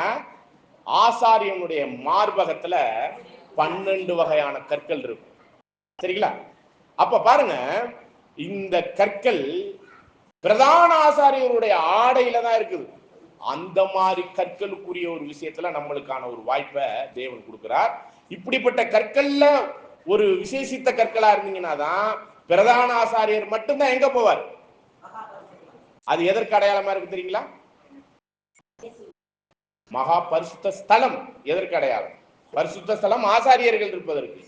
ஆசாரியனுடைய மார்பகத்துல 12 வகையான கற்கள் இருக்கும். சரிங்களா? அப்ப பாருங்க, இந்த கற்கள் பிரதான ஆசாரியருடைய ஆடையில தான் இருக்குது. அந்த மாதிரி கற்களுக்குரிய ஒரு விஷயத்துல நம்மளுக்கான ஒரு வாய்ப்பை தேவன் கொடுக்கிறார். இப்படிப்பட்ட கற்கள்ல ஒரு விசேஷித்த கற்களா இருந்தீங்கன்னா தான் பிரதான ஆசாரியர் மட்டும்தான் எங்க போவார்? அது எதற்கு அடையாளமா இருக்கு தெரியுங்களா? மகா பரிசுத்த ஸ்தலம் எதற்கு அடையாளம்? பரிசுத்த ஸ்தலம் ஆசாரியர்கள் இருப்பதற்கு.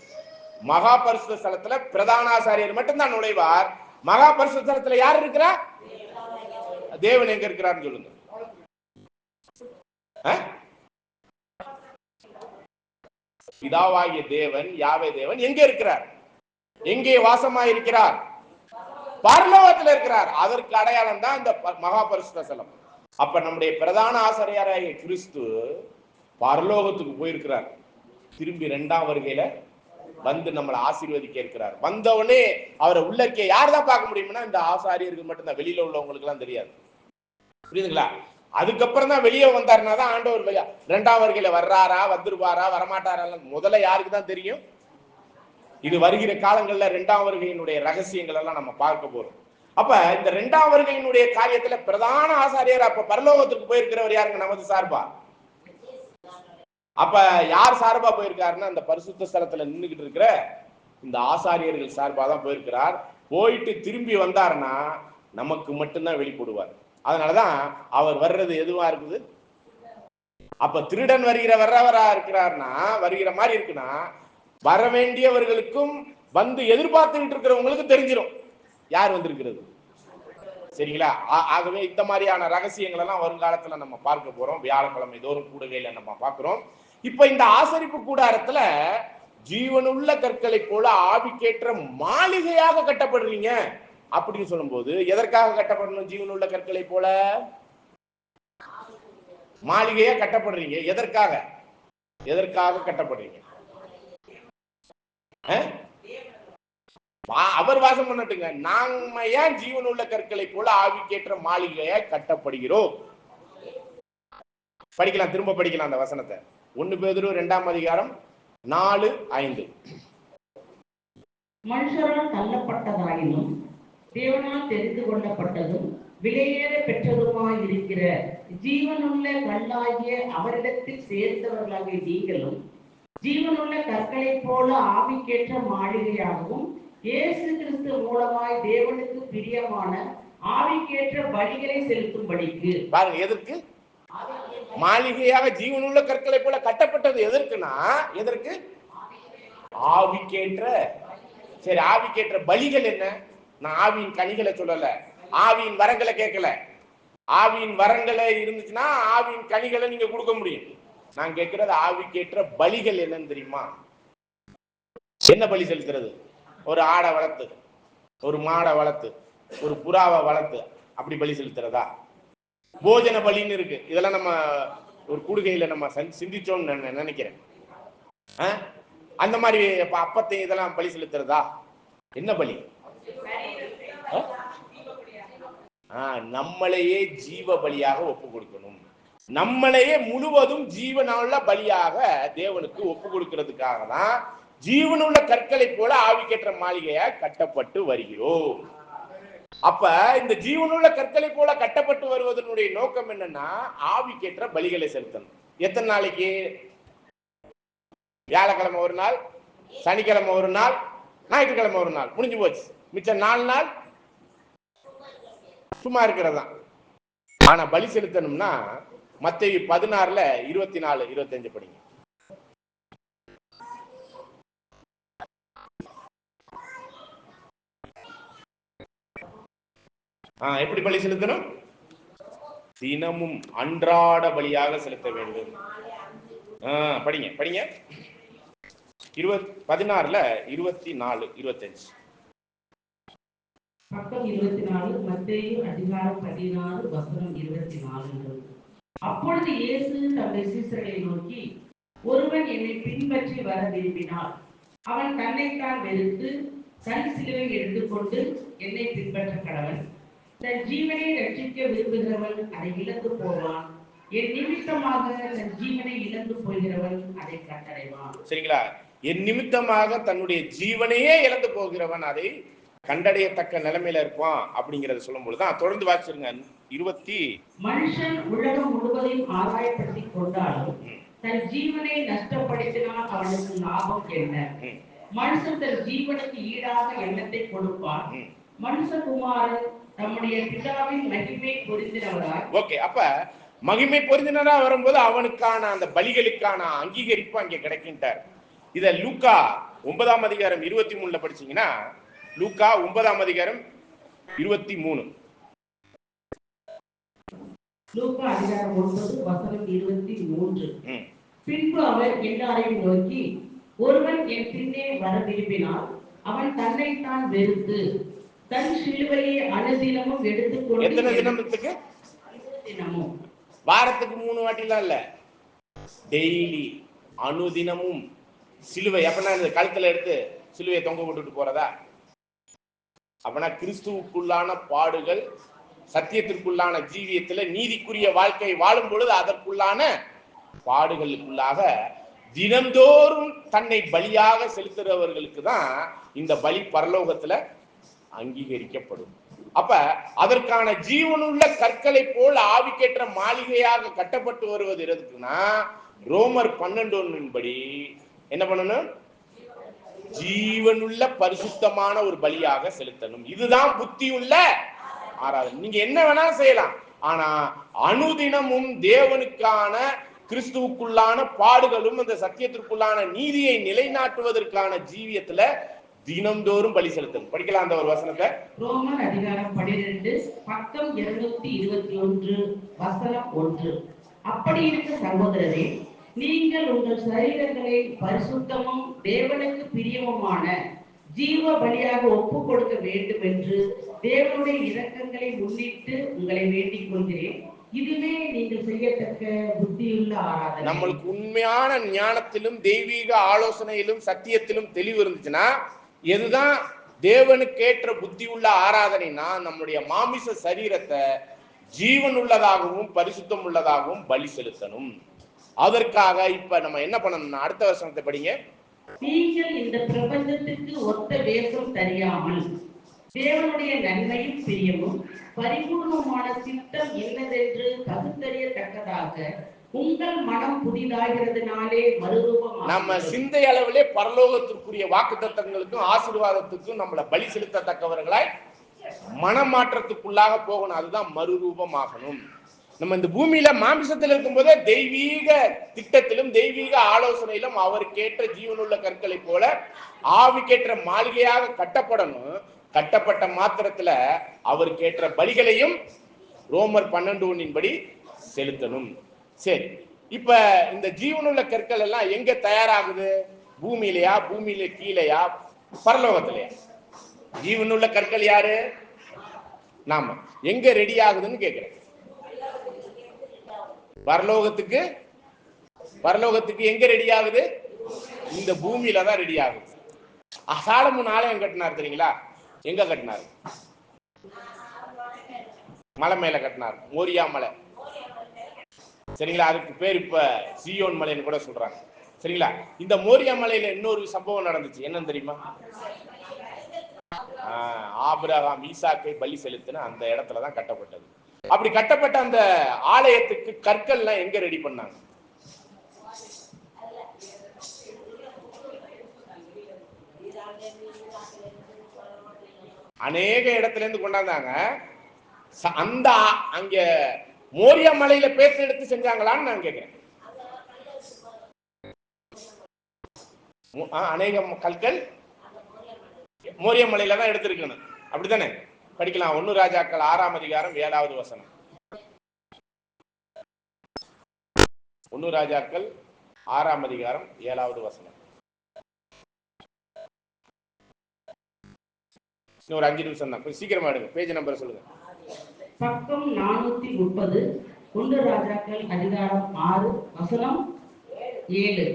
மகா பரிசுத்த ஸ்தலத்துல பிரதான ஆசாரியர் மட்டும்தான் நுழைவார். மகா பரிசுத்த ஸ்தலத்துல யார் இருக்கிறார்? தேவன் எங்க இருக்கிறார்னு சொல்லுங்க. பிதாவாகிய தேவன், யாவே தேவன் எங்க இருக்கிறார்? எங்கே வாசமாயிருக்கிறார்? பரலோகத்தில் இருக்கிறார். அதற்கு அடையாளம் தான் இந்த மகா பரிசுத்த ஸ்தலம். அப்ப நம்முடைய பிரதான ஆசாரியராகிய கிறிஸ்து பரலோகத்துக்கு போயிருக்கிறார். திரும்பி 2ஆம் வருகையில நம்மளை ஆசீர்வதிக்க இருக்கிறார். வந்தவனே அவரை உள்ளக்கே யார் தான் பார்க்க முடியும்னா இந்த ஆசாரியர்கள் மட்டும்தான். வெளியில உள்ளவங்களுக்கு எல்லாம் தெரியாது. புரியுதுங்களா? அதுக்கப்புறம் தான் வெளியே வந்தாருன்னா தான் ஆண்டவர் 2ஆம் வருகையில வர்றாரா, வந்துருவாரா, வரமாட்டாரா முதல்ல யாருக்கு தான் தெரியும்? இது வருகிற காலங்கள்ல 2ஆம் வருகையினுடைய ரகசியங்கள் எல்லாம் நம்ம பார்க்க போறோம். அப்ப இந்த 2ஆம் வருகையினுடைய காரியத்துல பிரதான ஆசாரியர் அப்ப பரலோகத்துக்கு போயிருக்கிறவர் யாருங்க? நமது சார்பா. அப்ப யார் சார்பா போயிருக்காருன்னா அந்த பரிசுத்த ஸ்தலத்துல நின்றுகிட்டு இருக்கிற இந்த ஆசாரியர்கள் சார்பா தான் போயிருக்கிறார். போயிட்டு திரும்பி வந்தாருன்னா நமக்கு மட்டும்தான் வெளிப்படுவார். அதனாலதான் அவர் வர்றது எதுவா இருக்குது? அப்ப திருடன் வர்றவரா இருக்கிறார்னா, வருகிற மாதிரி இருக்குன்னா, வர வேண்டியவர்களுக்கும் வந்து எதிர்பார்த்துக்கிட்டு இருக்கிறவங்களுக்கு தெரிஞ்சிடும் யார் வந்திருக்கிறது. சரிங்களா? ஆகவே இந்த மாதிரியான ரகசியங்கள் எல்லாம் வருங்காலத்துல நம்ம பார்க்க போறோம். வியாழக்கிழமை தோறும் கூடுகையில நம்ம பார்க்கிறோம். இப்ப இந்த ஆசரிப்பு கூடாரத்துல ஜீவனுள்ள கற்களை போல ஆவிக்கேற்ற மாளிகையாக கட்டப்படுறீங்க அப்படின்னு சொல்லும் போது எதற்காக கட்டப்படணும்? ஜீவனுள்ள கற்களை போல மாளிகையா கட்டப்படுறீங்க. எதற்காக கட்டப்படுறீங்க? அவர் வாசம் பண்ணட்டுங்க. நாம ஏன் ஜீவனுள்ள கற்களை போல ஆவிக்கேற்ற மாளிகையாய் கட்டப்படுகிறோம்? படிக்கலாம், திரும்ப படிக்கலாம் அந்த வசனத்தை. 1 பேதுரு 2ஆம் அதிகாரம் 4-5. மனுஷரால் தள்ளப்பட்டதாயினும் தேவனால் தெரிந்து கொள்ளப்பட்டதும் விலையேற பெற்றதுமாய் இருக்கிற ஜீவனுள்ள கல்லாகிய அவரிடத்தில் சேர்ந்தவர்களாகிய நீங்களும் ஜீவனுள்ள கற்களைப் போல ஆவிக்கேற்ற மாளிகையாகவும் இயேசு கிறிஸ்து மூலமாய் தேவனுக்கு பிரியமான ஆவிக்கேற்ற பலிகளை செலுத்தும்படிக்கு. பாருங்க, எதற்கு மாளிகையாக ஜீவனுள்ள கற்களை போல கட்டப்பட்டது? எதற்குனா, எதற்கு? ஆவிக்கேற்ற. சரி, ஆவிக்கேற்ற பலிகள் என்ன? நான் ஆவியின் கனிகளை சொல்லல, ஆவியின் வரங்களை கேட்கல. ஆவியின் வரங்களை இருந்துச்சுன்னா ஆவியின் கனிகளை நீங்க கொடுக்க முடியும். நான் கேட்கிறது ஆவிக்கேற்ற பலிகள் என்னன்னு தெரியுமா? என்ன பலி செலுத்துறது? ஒரு ஆடை வளர்த்து, ஒரு மாடை வளர்த்து, ஒரு புறாவை வளர்த்து அப்படி பலி செலுத்துறதா? போஜன பலின்னு இருக்கு. இதெல்லாம் நம்ம ஒரு கூடுகையில நம்ம சிந்திச்சோம்னு நினைக்கிறேன். அந்த மாதிரி அப்பத்தை இதெல்லாம் பலி செலுத்துறதா? என்ன பலி? நம்மளையே ஜீவ பலியாக ஒப்பு கொடுக்கணும். நம்மளையே முழுவதும் ஜீவனுள்ள பலியாக தேவனுக்கு ஒப்பு கொடுக்கிறதுக்காக தான் ஜீவனுள்ள கற்களை போல ஆவிக்கேற்ற மாளிகையா கட்டப்பட்டு வருகிறோம். அப்ப இந்த ஜீவனுள்ள கற்களை போல கட்டப்பட்டு வருவதனுடைய நோக்கம் என்னன்னா, ஆவிக்கேற்ற பலிகளை செலுத்தணும். எத்தனை நாளைக்கு? வியாழக்கிழமை ஒரு நாள், சனிக்கிழமை ஒரு நாள், ஞாயிற்றுக்கிழமை ஒரு நாள், முடிஞ்சு போச்சு. மிச்சம் 4 நாள் சும்மா இருக்கிறதா. ஆனா பலி செலுத்தணும்னா மத்தேயு 16:24-25 படிங்க. எப்படி பலி செலுத்தணும்? தினமும் அன்றாட பலியாக செலுத்த வேண்டும். படிங்க படிங்க. 16:24-25. பக்கம் 24, மத்தேயு அதிகாரம் 16 வசனம் 24. அப்பொழுது இயேசு தம்முடைய சீசர்களை நோக்கி, ஒருவன் என்னை பின்பற்றி வர விரும்பினால் அவன் தன்னைத்தான் வெறுத்து தன் சிலுவை எடுத்துக்கொண்டு என்னை பின்பற்ற கடவன். தன் ஜீவனை ரட்சிக்க விரும்புகிறவன் அதை இழந்து போவான். என் நிமித்தமாக தன் ஜீவனை இழந்து போகிறவன் அதை கண்டடைவான். சரிங்களா? என் நிமித்தமாக தன்னுடைய ஜீவனையே இழந்து போகிறவன் அதை கண்டடையத்தக்க நிலைமையில இருப்பான் அப்படிங்கறத சொல்லும் பொழுதுதான் தொடர்ந்து வாசிருங்க. 20. மனுஷன் உலகம் முழுவதையும் ஆதாயப்படுத்தி கொண்டாலும் தன் ஜீவனை நஷ்டப்படுத்தினால் அவனுக்கு லாபம் என்ன? மனுஷன் தன் ஜீவனுக்கு ஈடாக எண்ணத்தை கொடுப்பான். மனுஷகுமாரன் தம்முடைய பிதாவின் மகிமை பொருந்தினவராய். ஓகே, அப்ப மகிமை பொருந்தினரா வரும்போது அவனுக்கான அந்த பலிகளுக்கான அங்கீகரிப்பு அங்கே கிடைக்கின்றார். இத லூக்கா 9ஆம் அதிகாரம் 23 படிச்சீங்கன்னா, லூக்கா 9ஆம் அதிகாரம் 23. லூக்கா அதிகாரம் 9 வசனம் 23. பின்பு அவர் எல்லாரையும் நோக்கி, ஒருவன் என் பின்னே வர விரும்பினால் அவன் தன்னைத்தான் வெறுத்து தன் சிலுவையை அனுதினமும் எடுத்துக்கொண்டு. எத்தனை தினத்துக்கு? தினமும். வாரத்துக்கு 3 வாட்டிலாம் இல்ல, டெய்லி அனுதினமும் சிலுவை. அப்பனா இந்த கழுத்துல எடுத்து சிலுவையை தொங்க போட்டுட்டு போறதா? அப்பனா கிறிஸ்துவுக்குள்ளான பாடுகள், சத்தியத்திற்குள்ளான ஜீவியத்துல நீதிக்குரிய வாழ்க்கை வாழும் பொழுது அதற்குள்ளான பாடுகளுக்குள்ளாக தினந்தோறும் தன்னை பலியாக செலுத்துறவர்களுக்கு தான் இந்த பலி பரலோகத்துல அங்கீகரிக்கப்படும். அப்ப அதற்கான ஜீவனுள்ள கற்களை போல் ஆவிக்கேற்ற மாளிகையாக கட்டப்பட்டு வருவது எதுக்குன்னா, ரோமர் 12:1 படி என்ன பண்ணணும்? ஜீவனுள்ள பரிசுத்தமான ஒரு பலியாக செலுத்தணும். இதுதான் புத்தியுள்ள ஆராதனை. நீங்க என்ன வேணாலும் செய்யலாம், ஆனா அனுதினமும் தேவனுக்கான கிறிஸ்துவுக்குள்ளான பாடுகளும் அந்த சத்தியத்திற்குள்ளான நீதியை நிலைநாட்டுவதற்கான ஜீவியத்துல தினம்தோறும் பலி செலுத்தணும். படிக்கலாம் அந்த ஒரு வசனத்தை. ரோமர் அதிகாரம் 12 பக்கம் 221 வசனம் 1. அப்படி இருக்க சகோதரரே, நீங்கள் உங்கள் சரீரங்களை பரிசுத்தமும் தேவனுக்கு பிரியமுமான ஜீவ பலியாக ஒப்பு கொடுக்க வேண்டும் என்று தேவனுடைய இரக்கங்களை முன்னிட்டு உங்களை வேண்டிக் கொள்கிறேன். இதுவே நீங்கள் செய்யத்தக்க புத்தியுள்ள ஆராதனை. நம்மளுக்கு உண்மையான ஞானத்திலும் தெய்வீக ஆலோசனையிலும் சத்தியத்திலும் தெளிவு இருந்துச்சுன்னா எதுதான் தேவனுக்கேற்ற புத்தி உள்ள ஆராதனைனா நம்முடைய மாமிச சரீரத்தை ஜீவன் உள்ளதாகவும் பரிசுத்தம் உள்ளதாகவும் பலி செலுத்தணும். அதற்காக இப்ப நம்ம என்ன பண்ணணும்னா அடுத்த வசனத்தை படிங்க. நீங்கள் இந்த பிரபஞ்சத்துக்கு ஒத்த வேஷம் தெரியாமல் தேவனுடைய நன்மையும் பிரியமும் பரிபூர்ணமான சித்தம் என்னதென்று பகுத்தறியத்தக்கதாக உங்கள் மனம் புதிதாகிறதுனாலே மறுரூபம். நம்ம சிந்தை அளவிலே பரலோகத்திற்குரிய வாக்குத்தத்தங்களுக்கும் ஆசீர்வாதத்துக்கும் நம்மளை பலி செலுத்தத்தக்கவர்களாய் மனமாற்றத்துக்குள்ளாக போகணும். அதுதான் மறுரூபமாகணும். நம்ம இந்த பூமியில மாமிசத்தில் இருக்கும் போதே தெய்வீக திட்டத்திலும் தெய்வீக ஆலோசனையிலும் அவருக்கேற்ற ஜீவனுள்ள கற்களை போல ஆவிக்கேற்ற மாளிகையாக கட்டப்படணும். கட்டப்பட்ட மாத்திரத்துல அவருக்கேற்ற பலிகளையும் ரோமர் 12:1 படி செலுத்தணும். சரி, இப்ப இந்த ஜீவனுள்ள கற்கள் எல்லாம் எங்க தயாராகுது? பூமியிலையா, பூமியில கீழையா, பரலோகத்திலையா? ஜீவனுள்ள கற்கள் யாரு? நாம. எங்க ரெடி ஆகுதுன்னு கேக்குறேன். பரலோகத்துக்கு எங்க ரெடி ஆகுது? இந்த பூமியில தான் ரெடி ஆகுது. சாலமோன் ஆலயம் கட்டினார் தெரியுங்களா? எங்க கட்டினார்? மலை மேல கட்டினார், மோரியா மலை. சரிங்களா? அதுக்கு பேர் இப்ப சீயோன் மலைன்னு கூட சொல்றாங்க. சரிங்களா? இந்த மோரியா மலையில இன்னொரு சம்பவம் நடந்துச்சு. என்னன்னு தெரியுமா? ஆபிரகாம் ஈசாக்கை பலி செலுத்தின அந்த இடத்துலதான் கட்டப்பட்டது. அப்படி கட்டப்பட்ட அந்த ஆலயத்துக்கு கற்கள்லாம் எங்க ரெடி பண்ணாங்க? அநேக இடத்துல இருந்து கொண்டாந்தாங்க. அந்த அங்க மோரியா மலையில பேச எடுத்து செஞ்சாங்களான்னு நான் கேட்கிறேன். அநேக கற்கள் மோரியா மலையில தான் எடுத்திருக்கணும். அப்படித்தானே? படிக்கலாம். 1 ராஜாக்கள் 6ஆம் அதிகாரம் 7வது வசனம். 1 ராஜாக்கள் 6ஆம் அதிகாரம் 7வது வசனம். ஒரு 5 நிமிஷம் தான், சீக்கிரமா எடுங்க. பேஜ் நம்பர் சொல்லுங்க. பக்கம் 430, 1 ராஜாக்கள் அதிகாரம் 6 வசனம் 7.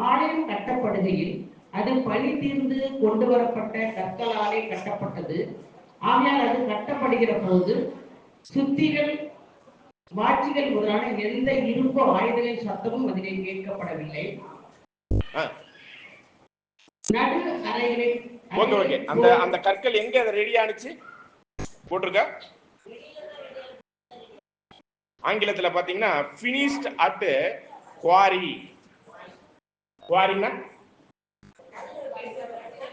ஆலயம் கட்டப்படுகையில் அது பழி தீர்ந்து கொண்டு வரப்பட்ட கற்களாலே கட்டப்பட்டது. ஆகையால் அது கட்டப்படுகிற போது சுத்திகள், வாட்சிகள் முதலான எந்த இரும்பு ஆயுதங்களின் சத்தமும் அதிலே கேட்கப்படவில்லை. நடு அறைகளில் அந்த கற்கள் எங்க ரெடி ஆனிச்சு போட்டிருக்க? ஆங்கிலத்துல பாத்தீங்கன்னா finished at quarry. குவாரினா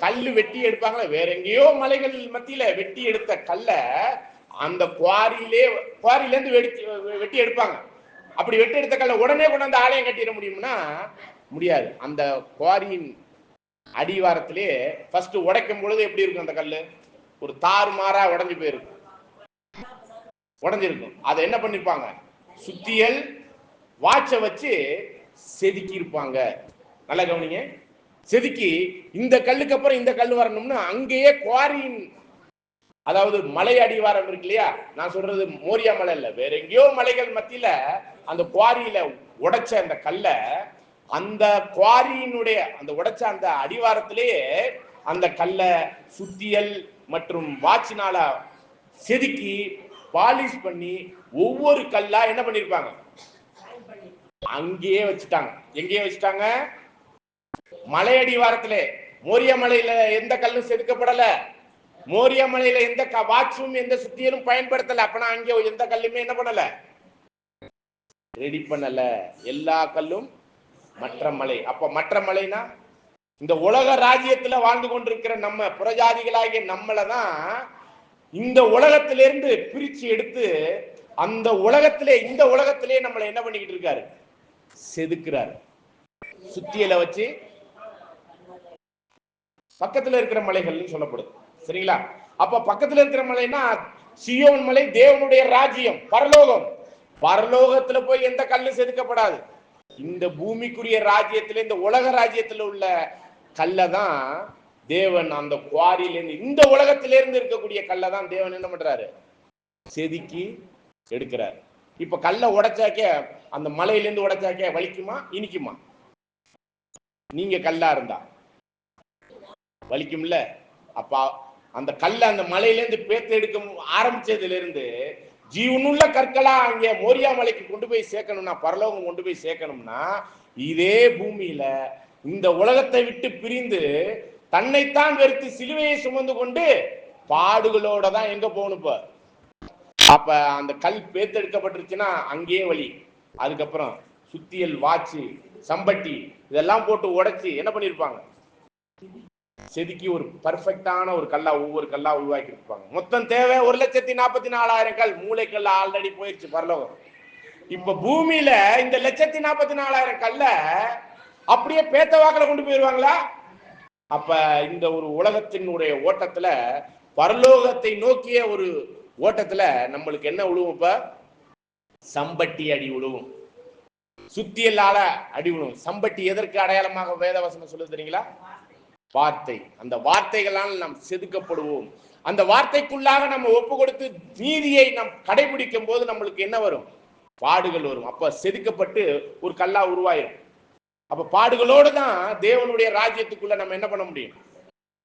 கல்லு வெட்டி எடுப்பாங்களா? வேற எங்கேயோ மலைகள் மத்தியில வெட்டி எடுத்த கல்ல அந்த குவாரியில இருந்து வெட்டி எடுப்பாங்க. அப்படி வெட்டி எடுத்த கல்ல உடனே கொண்டாந்து ஆலயம் கட்டிட முடியும்னா முடியாது. அந்த குவாரியின் அடிவாரத்திலே ஃபர்ஸ்ட் உடைக்கும் பொழுது எப்படி இருக்கும்? அந்த கல்லு ஒரு தாறுமாறா உடைஞ்சு போயிருக்கும், உடஞ்சிருக்கும். அதை என்ன பண்ணிருப்பாங்க? சுத்தியல், வாட்ச வச்சு செதுக்கி இருப்பாங்க. நல்லா கவனிங்க. செதுக்கி இந்த கல்லுக்கு அப்புறம் இந்த கல் வரணும்னு அங்கேயே குவாரியின், அதாவது மலை அடிவாரம் இருக்கு இல்லையா? நான் சொல்றது மோரியா மலை இல்ல, வேற எங்கேயோ மலைகள் மத்தியில அந்த குவாரியில உடைச்ச அந்த கல்ல, அந்த குவாரியினுடைய அந்த உடைச்ச அந்த அடிவாரத்திலேயே அந்த கல்ல சுத்தியல் மற்றும் வாட்சினால செதுக்கி பாலிஷ் பண்ணி ஒவ்வொரு கல்லா என்ன பண்ணிருப்பாங்க? அங்கேயே வச்சுட்டாங்க. எங்கேயே வச்சுட்டாங்க? மலை அடிவாரத்திலே. மோரியா மலையில எந்த கல்லும் செதுக்கப்படல. மோரியா மலையில எந்த வாட்சும் எந்த சுத்தியலும் பயன்படுத்தல. அப்பனா அங்கே எந்த கல்லுமே என்ன பண்ணல, ரெடி பண்ணல. எல்லா கல்லும் மற்ற மலை. அப்ப மற்ற மலைனா இந்த உலக ராஜ்யத்துல வாழ்ந்து கொண்டிருக்கிற நம்ம புறஜாதிகளாகிய நம்மளதான் இந்த உலகத்திலிருந்து பிரிச்சு எடுத்து அந்த உலகத்திலே, இந்த உலகத்திலே நம்மளை என்ன பண்ணிக்கிட்டு இருக்காரு? செதுக்கிறாரு. சுத்தியலை வச்சு பக்கத்துல இருக்கிற மலைகள்னு சொல்லப்படுது. சரிங்களா? அப்ப பக்கத்துல இருக்கிற மலைன்னா சியோன் மலை தேவனுடைய ராஜ்யம், பரலோகம். பரலோகத்துல போய் எந்த கல்லும் செதுக்கப்படாது. இந்த பூமிக்குரிய ராஜ்யத்துல, இந்த உலக ராஜ்யத்துல உள்ள கல்லை தேவன் அந்த குவாரியிலிருந்து, இந்த உலகத்திலிருந்து இருக்கக்கூடிய கல்லை தான் தேவன் என்ன பண்றாரு? செதுக்கி எடுக்கிறார். இப்ப கல்லை உடைச்சாக்க அந்த மலையிலேருந்து உடைச்சாக்க வலிக்குமா இனிக்குமா? நீங்க கல்லா இருந்தா வலிக்கும்ல. அப்ப அந்த கல்லை அந்த மலையிலேருந்து பேத்து எடுக்க ஆரம்பிச்சதுல இருந்து ஜீவனுள்ள கற்களா அங்கே மோரியா மலைக்கு கொண்டு போய் சேர்க்கணும்னா, பரலோகம் கொண்டு போய் சேர்க்கணும்னா, இதே பூமியில இந்த உலகத்தை விட்டு பிரிந்து தன்னைத்தான் வெறுத்து சிலுவையை சுமந்து கொண்டு பாடுகளோட தான் எங்க போகணும். இப்ப அப்ப அந்த கல் பேத்தெடுக்கப்பட்டுருச்சுன்னா அங்கேயே வழி. அதுக்கப்புறம் சுத்தியல், வாச்சு, சம்பட்டி இதெல்லாம் போட்டு உடைச்சு என்ன பண்ணிருப்பாங்க? செதுக்கி ஒரு பர்ஃபெக்டான ஒரு கல்லா ஒவ்வொரு கல்லா உருவாக்கி இருப்பாங்க. மொத்தம் தேவை 1,44,000 கல். மூளைக்கல் ஆல்ரெடி போயிடுச்சு பரலோகம். இப்ப பூமியில இந்த 1,44,000 கல்ல அப்படியே பேத்த வாக்கில கொண்டு போயிருவாங்களா? அப்ப இந்த ஒரு உலகத்தினுடைய ஓட்டத்துல, பரலோகத்தை நோக்கிய ஒரு ஓட்டத்துல நம்மளுக்கு என்ன விழுவும்? இப்ப சம்பட்டி அடி விழுவும், சுத்தியலால அடி விழுவும். சம்பட்டி எதற்கு அடையாளமாக வேதவசனம் சொல்லுது தெரியுங்களா? வார்த்தை. அந்த வார்த்தைகளால் நாம் செதுக்கப்படுவோம். அந்த வார்த்தைக்குள்ளாக நம்ம ஒப்பு கொடுத்து நீதியை நாம் கடைபிடிக்கும் போது நம்மளுக்கு என்ன வரும்? பாடுகள் வரும். அப்ப செதுக்கப்பட்டு ஒரு கல்லா உருவாயிரும். அப்ப பாடுகளோடு தான் தேவனுடைய ராஜ்யத்துக்குள்ள நம்ம என்ன பண்ண முடியும்?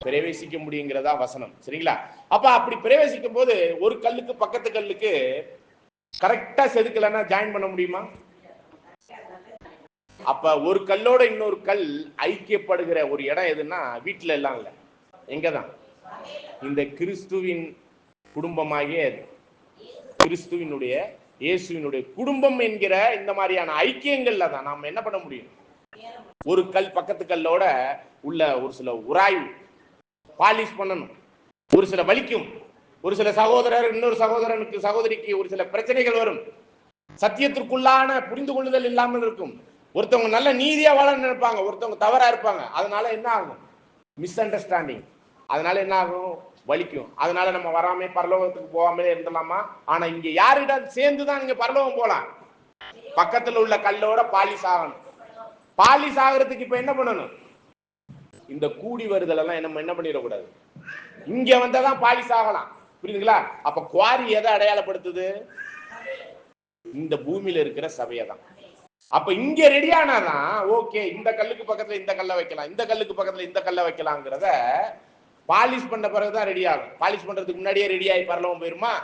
பிரவேசிக்க முடியுங்கிறதா வசனம். சரிங்களா? அப்ப அப்படி பிரவேசிக்கும் போது ஒரு கல்லுக்கு பக்கத்து கல்லுக்கு கரெக்டா செதுக்கலன்னா ஜாயின் பண்ண முடியுமா? அப்ப ஒரு கல்லோட இன்னொரு கல் ஐக்கியப்படுகிற ஒரு இடம் எதுன்னா வீட்டுல எல்லாம் இல்ல, எங்கதான்? இந்த கிறிஸ்துவின் குடும்பமாகிய கிறிஸ்துவினுடைய இயேசுவினுடைய குடும்பம் என்கிற இந்த மாதிரியான ஐக்கியங்கள்ல தான் நாம் என்ன பண்ண முடியும்? ஒரு கல் பக்கத்து கல்லோட உள்ள ஒரு சில உராய்வு பாலிஷ் பண்ணணும். ஒரு சில வலிக்கும். ஒரு சில சகோதரர் இன்னொரு சகோதரனுக்கு சகோதரிக்கு ஒரு சில பிரச்சனைகள் வரும். சத்தியத்திற்குள்ளான புரிந்து கொள்ளுதல் இல்லாமல் இருக்கும். ஒருத்தவங்க நல்ல நீதியா வாழ நினைப்பாங்க, ஒருத்தவங்க தவறா இருப்பாங்க. அதனால என்ன ஆகும்? Miss understanding. அதனால என்ன ஆகும்? வலிக்கும். அதனால நம்ம வராம பரலோகத்துக்கு போகாமலே இருந்தலாமா? ஆனா இங்க யாரிடம் சேர்ந்துதான் நீங்க பரலோகம் போலாம்? பக்கத்துல உள்ள கல்லோட பாலிஷ் ஆகணும். பாலிஷ் ஆகிறதுக்கு இப்ப என்ன பண்ணணும்? இந்த கூடி வருதல் எல்லாம் என்ன பண்ணிடக்கூடாது. இங்க வந்தாதான் பாலிஷ் ஆகலாம். புரியுதுங்களா? அப்ப குவாரி எதை அடையாளப்படுத்துது? இந்த பூமியில இருக்கிற சபையை தான். அப்ப இங்க ரெடி ஆனாதான் ஓகே, இந்த கல்லுக்கு பக்கத்துல இந்த கல்லை வைக்கலாம், இந்த கல்லுக்கு பக்கத்துல இந்த கல்லை வைக்கலாங்கிறத பாலிஷ் பண்ண பிறகுதான் ரெடி ஆகும். பாலிஷ் பண்றதுக்கு முன்னாடியே ரெடி ஆகி பரலோகம் போயிருமா?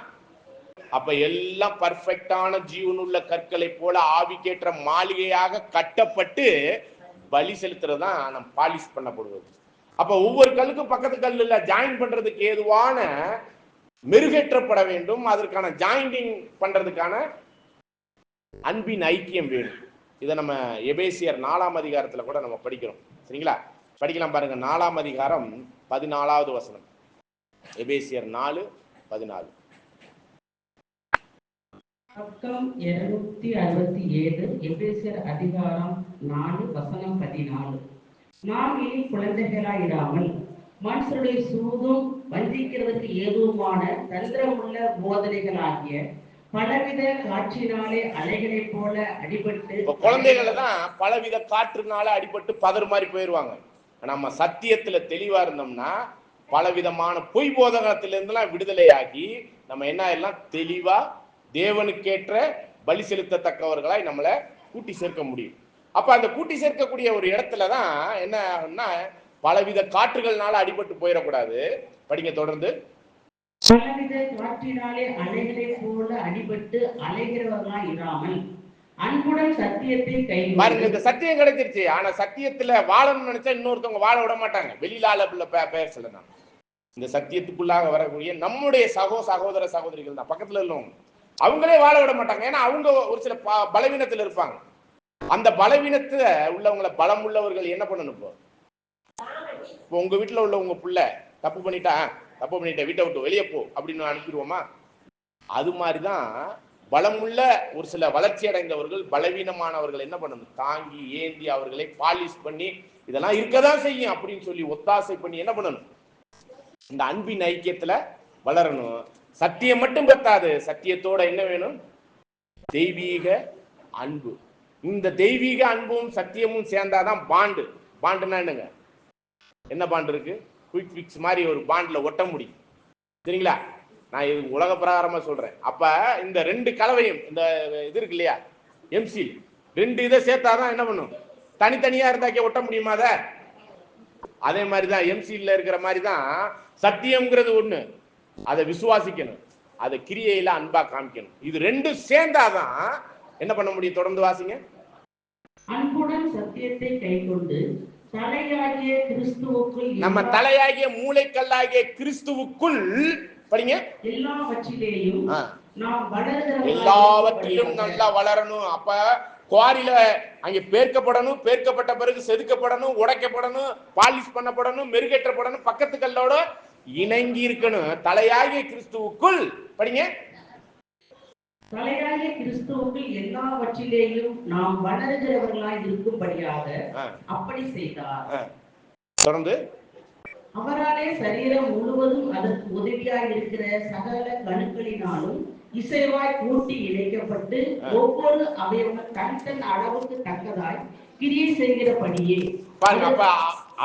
அப்ப எல்லாம் பர்ஃபெக்டான ஜீவனுள்ள கற்களை போல ஆவிக்கேற்ற மாளிகையாக கட்டப்பட்டு பலி செலுத்துறதுதான் நம்ம பாலிஷ் பண்ணப்படுவது. அப்ப ஒவ்வொரு கல்லுக்கும் பக்கத்து கல்லுல ஜாயின் பண்றதுக்கு ஏதுவான மெருகேற்றப்பட வேண்டும். அதற்கான ஜாயிண்டிங் பண்றதுக்கான அன்பின் ஐக்கியம் வேணும். இதை நம்ம எபேசியர் 4ஆம் அதிகாரத்துல கூட நம்ம படிக்கிறோம். சரிங்களா? படிக்கலாம் பாருங்க. 4ஆம் அதிகாரம் 14வது வசனம். எபேசியர் 4:14. பக்கம் 267, எபேசியர் அதிகாரம் 4 வசனம் 14. நாம் இனி குழந்தைகளாயிராமல் மனுஷருடைய சூதும் வஞ்சிக்கிறதுக்கு ஏதுவான தந்திரமுள்ள போதனைகளாகிய பலவித காற்றினாலே அலைகளை போல அடிபட்டு, குழந்தைகளை தான் பலவித காற்றுனால அடிபட்டு பதறு மாதிரி போயிருவாங்க. நம்ம சத்தியத்துல தெளிவா இருந்தோம்னா பலவிதமான பொய் போதகத்திலிருந்துலாம் விடுதலையாகி நம்ம என்ன எல்லாம் தெளிவா தேவனுக்கேற்ற பலி செலுத்தத்தக்கவர்களாய் நம்மளை கூட்டி சேர்க்க முடியும். அப்ப அந்த கூட்டி சேர்க்கக்கூடிய ஒரு இடத்துலதான் என்ன ஆகும்னா, பலவித காற்றுகள்னால அடிபட்டு போயிடக்கூடாது. படிங்க தொடர்ந்து. பலவித காற்றினாலே அலைகளை போல அடிபட்டு அலைகிறவர்களாய் இராமல் அன்புடன் சத்தியத்தை பாருங்க, இந்த சத்தியம் கிடைச்சிருச்சு. ஆனா சத்தியத்துல வாழணும்னு நினைச்சா இன்னொருத்தவங்க வாழ விட மாட்டாங்க. வெளியில பேசல. நான் இந்த சத்தியத்துக்குள்ளாக வரக்கூடிய நம்முடைய சகோதர சகோதரிகள் தான் பக்கத்துல உள்ளவங்க, அவங்களே வாழ விட மாட்டாங்க. ஏன்னா அவங்க ஒரு சில பலவீனத்துல இருப்பாங்க. அந்த பலவீனத்துல உள்ளவங்களை பலம் உள்ளவர்கள் என்ன பண்ணணும்? இப்போ உங்க வீட்டுல உள்ள உங்க புள்ள தப்பு பண்ணிட்டா, வீட்டை விட்டு வெளியே போ அப்படின்னு அனுப்பிடுவோமா? அது மாதிரிதான் பலமுள்ள ஒரு சில வளர்ச்சி அடைந்தவர்கள் பலவீனமானவர்கள் என்ன பண்ணணும்? தாங்கி ஏந்தி அவர்களை பாலிஷ் பண்ணி இதெல்லாம் இருக்கதான் செய்யும் அப்படின்னு சொல்லி ஒத்தாசை பண்ணி என்ன பண்ணணும்? இந்த அன்பின் ஐக்கியத்துல வளரணும். சத்தியம் மட்டும் பத்தாது, சத்தியத்தோட என்ன வேணும்? தெய்வீக அன்பு. இந்த தெய்வீக அன்பும் சத்தியமும் சேர்ந்தாதான் பாண்டு. பாண்டுன்னா என்னங்க? என்ன பாண்டு இருக்கு? குயிக் பிக்ஸ் மாதிரி ஒரு பாண்ட்ல ஒட்ட முடியும். சரிங்களா? நான் இது உலக பிரகாரமா சொல்றேன். அப்ப இந்த ரெண்டு கலவையும், இந்த இது இருக்கு இல்லையா, எம்சி, ரெண்டு இதை சேர்த்தாதான் என்ன பண்ணும்? தனித்தனியா இருந்தாக்க ஒட்ட முடியுமா? அதே மாதிரிதான் எம்சில இருக்கிற மாதிரிதான் சத்தியம்ங்கிறது ஒண்ணு, அதை விசுவாசிக்கணும், அதை கிரியையில அன்பா காமிக்கணும். இது ரெண்டும் சேர்ந்தாதான் என்ன பண்ண முடியும்? தொடர்ந்து வாசிங்க. அன்புடன் சத்தியத்தை கைக்கொண்டு தலையாகிய கிறிஸ்துவுக்குள், நம்ம தலையாகிய மூளைக்கல்லாகிய கிறிஸ்துவுக்குள் படிங்க, எல்லாவற்றிலேயும் நாம் எல்லாவற்றிலும் நல்லா வளரணும். அப்ப குவாரியில அங்க பேர்க்கப்படணும், பேர்க்கப்பட்ட பிறகு செதுக்கப்படணும், உடைக்கப்படணும், பாலிஷ் பண்ணப்படணும், மெருகேற்றப்படணும், பக்கத்து கல்லோட இணங்கி இருக்கணும். தலையாகிய கிறிஸ்துவுக்குள் படிங்க, தலையாகிய கிறிஸ்துவுக்குள் எல்லாவற்றிலேயும் நாம் வளருகிறவர்களாய் இருக்கும்படியாக அப்படி செய்தார். தொடர்ந்து, அவராலே சரீரம் முழுவதும் அதற்கு உதவியாய் இருக்கிற சகல கணுக்களினாலும் இசைவாய் கூட்டி இணைக்கப்பட்டு ஒவ்வொரு அவயவம் தன் அளவுக்கு தக்கதாய் கிரியை செய்கிறபடியே. பாருங்க, அப்ப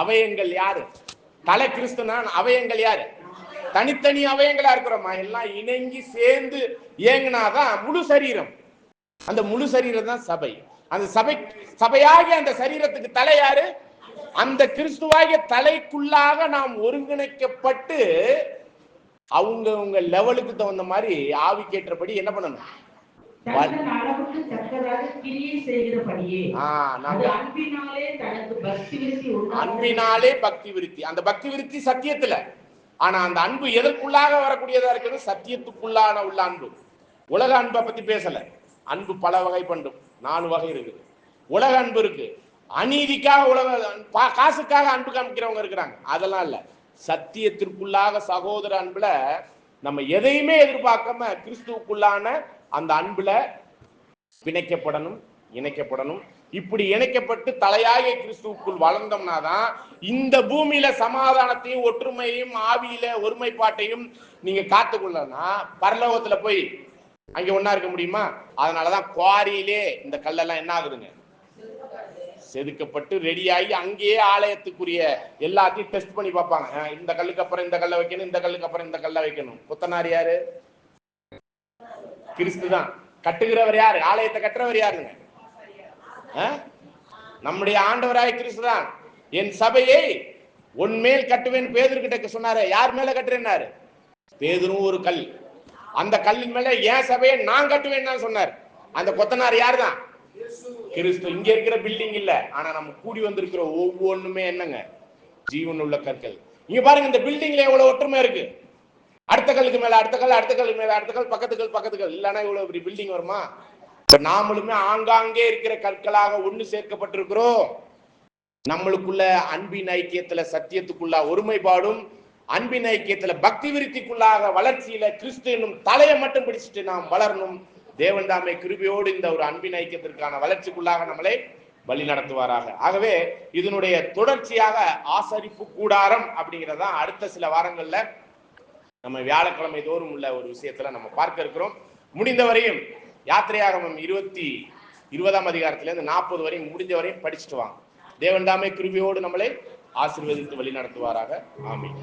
அவயங்கள் யாரு? தலை கிறிஸ்துனா அவயங்கள் யாரு? தனித்தனி அவயங்களா இருக்கிறோமா? எல்லாம் இணங்கி சேர்ந்து இயங்கினாதான் முழு சரீரம். அந்த முழு சரீரம் தான் சபை. அந்த சபையாகிய அந்த சரீரத்துக்கு தலை யாரு? அந்த கிறிஸ்துவாகிய தலைக்குள்ளாக நாம் ஒருங்கிணைக்கப்பட்டு அவங்க லெவலுக்கு தகுந்த மாதிரி ஆவிக்கேற்றபடி என்ன பண்ணணும்? அன்பினாலே பக்தி விருத்தி. அந்த பக்தி விருத்தி சத்தியத்துல. ஆனா அந்த அன்பு எதற்குள்ளாக வரக்கூடியதா இருக்குது? சத்தியத்துக்குள்ளான உள்ள அன்பு. உலக அன்பை பத்தி பேசல. அன்பு பல வகை பண்டும், 4 வகை இருக்குது. உலக அன்பு இருக்கு, அநீதிக்காக உலக காசுக்காக அன்பு காமிக்கிறவங்க இருக்கிறாங்க. அதெல்லாம் இல்ல. சத்தியத்திற்குள்ளாக சகோதர அன்புல நம்ம எதையுமே எதிர்பார்க்காம கிறிஸ்துவுக்குள்ளான அந்த அன்புல பிணைக்கப்படணும், இணைக்கப்படணும். இப்படி இணைக்கப்பட்டு தலையாகிய கிறிஸ்துவுக்குள் வளர்ந்தோம்னாதான் இந்த பூமியில சமாதானத்தையும் ஒற்றுமையையும் ஆவியில ஒருமைப்பாட்டையும் நீங்க காத்துக்கொள்ளனா பரலோகத்துல போய் அங்க ஒன்னா இருக்க முடியுமா? அதனாலதான் குவாரியிலே இந்த கல்லெல்லாம் என்ன ஆகுதுங்க? செதுக்கப்பட்டு ரெடியாகி அங்கேயே ஆலயத்துக்குரிய எல்லாத்தையும் டெஸ்ட் பண்ணி பார்ப்பாங்க. இந்த கல்லுக்கு அப்புறம் இந்த கல்லை வைக்கணும், இந்த கல்லுக்கு அப்புறம் இந்த கல்லை வைக்கணும். கொத்தனார் யாரு? கிறிஸ்து தான். கட்டுகிறவர் யாரு? ஆலயத்தை கட்டுறவர் யாருங்க? நம்முடைய ஆண்டவராய் கிறிஸ்து தான். என் சபையை உன்மேல் கட்டுவேன் பேதுரு கிட்ட சொன்னாரு. யார் மேல கட்டுறேன்னாரு? பேதுரும் ஒரு கல். அந்த கல்லின் மேல என் சபையை நான் கட்டுவேன் சொன்னார். அந்த கொத்தனார் யார் தான்? கிறிஸ்து. இங்க இருக்கிற பில்டிங் இல்ல, ஆனா நம்ம கூடி வந்திருக்கிற ஒவ்வொன்றுமே என்னங்க? ஜீவன் உள்ள கற்கள். இங்க பாருங்க, இந்த பில்டிங்ல எவ்வளவு ஒற்றுமை இருக்கு. அடுத்த கல்லுக்கு மேல அடுத்த கல், அடுத்த கல் மேல அடுத்த கல், பக்கத்துக்கள் இல்லைன்னா இவ்வளவு பெரிய பில்டிங் வருமா? நாமளுமே ஆங்காங்கே இருக்கிற கற்களாக ஒண்ணு சேர்க்கப்பட்டிருக்கிறோம். நம்மளுக்குள்ள அன்பின் ஐக்கியத்துல சத்தியத்துக்குள்ள ஒருமைப்பாடும், அன்பின் ஐக்கியத்துல பக்தி விருத்திக்குள்ளாக வளர்ச்சியில கிறிஸ்து என்னும் தலையை மட்டும் பிடிச்சிட்டு நாம் வளரணும். தேவன் தாமே கிருபையோடு இந்த ஒரு அன்பின் ஐக்கியத்திற்கான வளர்ச்சிக்குள்ளாக நம்மளை வழி நடத்துவாராக. ஆகவே இதனுடைய தொடர்ச்சியாக ஆசரிப்பு கூடாரம் அப்படிங்கிறதா அடுத்த சில வாரங்கள்ல நம்ம வியாழக்கிழமை தோறும் உள்ள ஒரு விஷயத்துல நம்ம பார்க்க இருக்கிறோம். முடிந்தவரையும் யாத்திரையாகமம் 20ஆம் அதிகாரத்திலிருந்து 40 வரையும் முடிஞ்ச வரையும் படிச்சுட்டு வாங்க. தேவன் தாமே கிருபையோடு நம்மளை ஆசீர்வதித்து வழி நடத்துவாராக. ஆமீன்.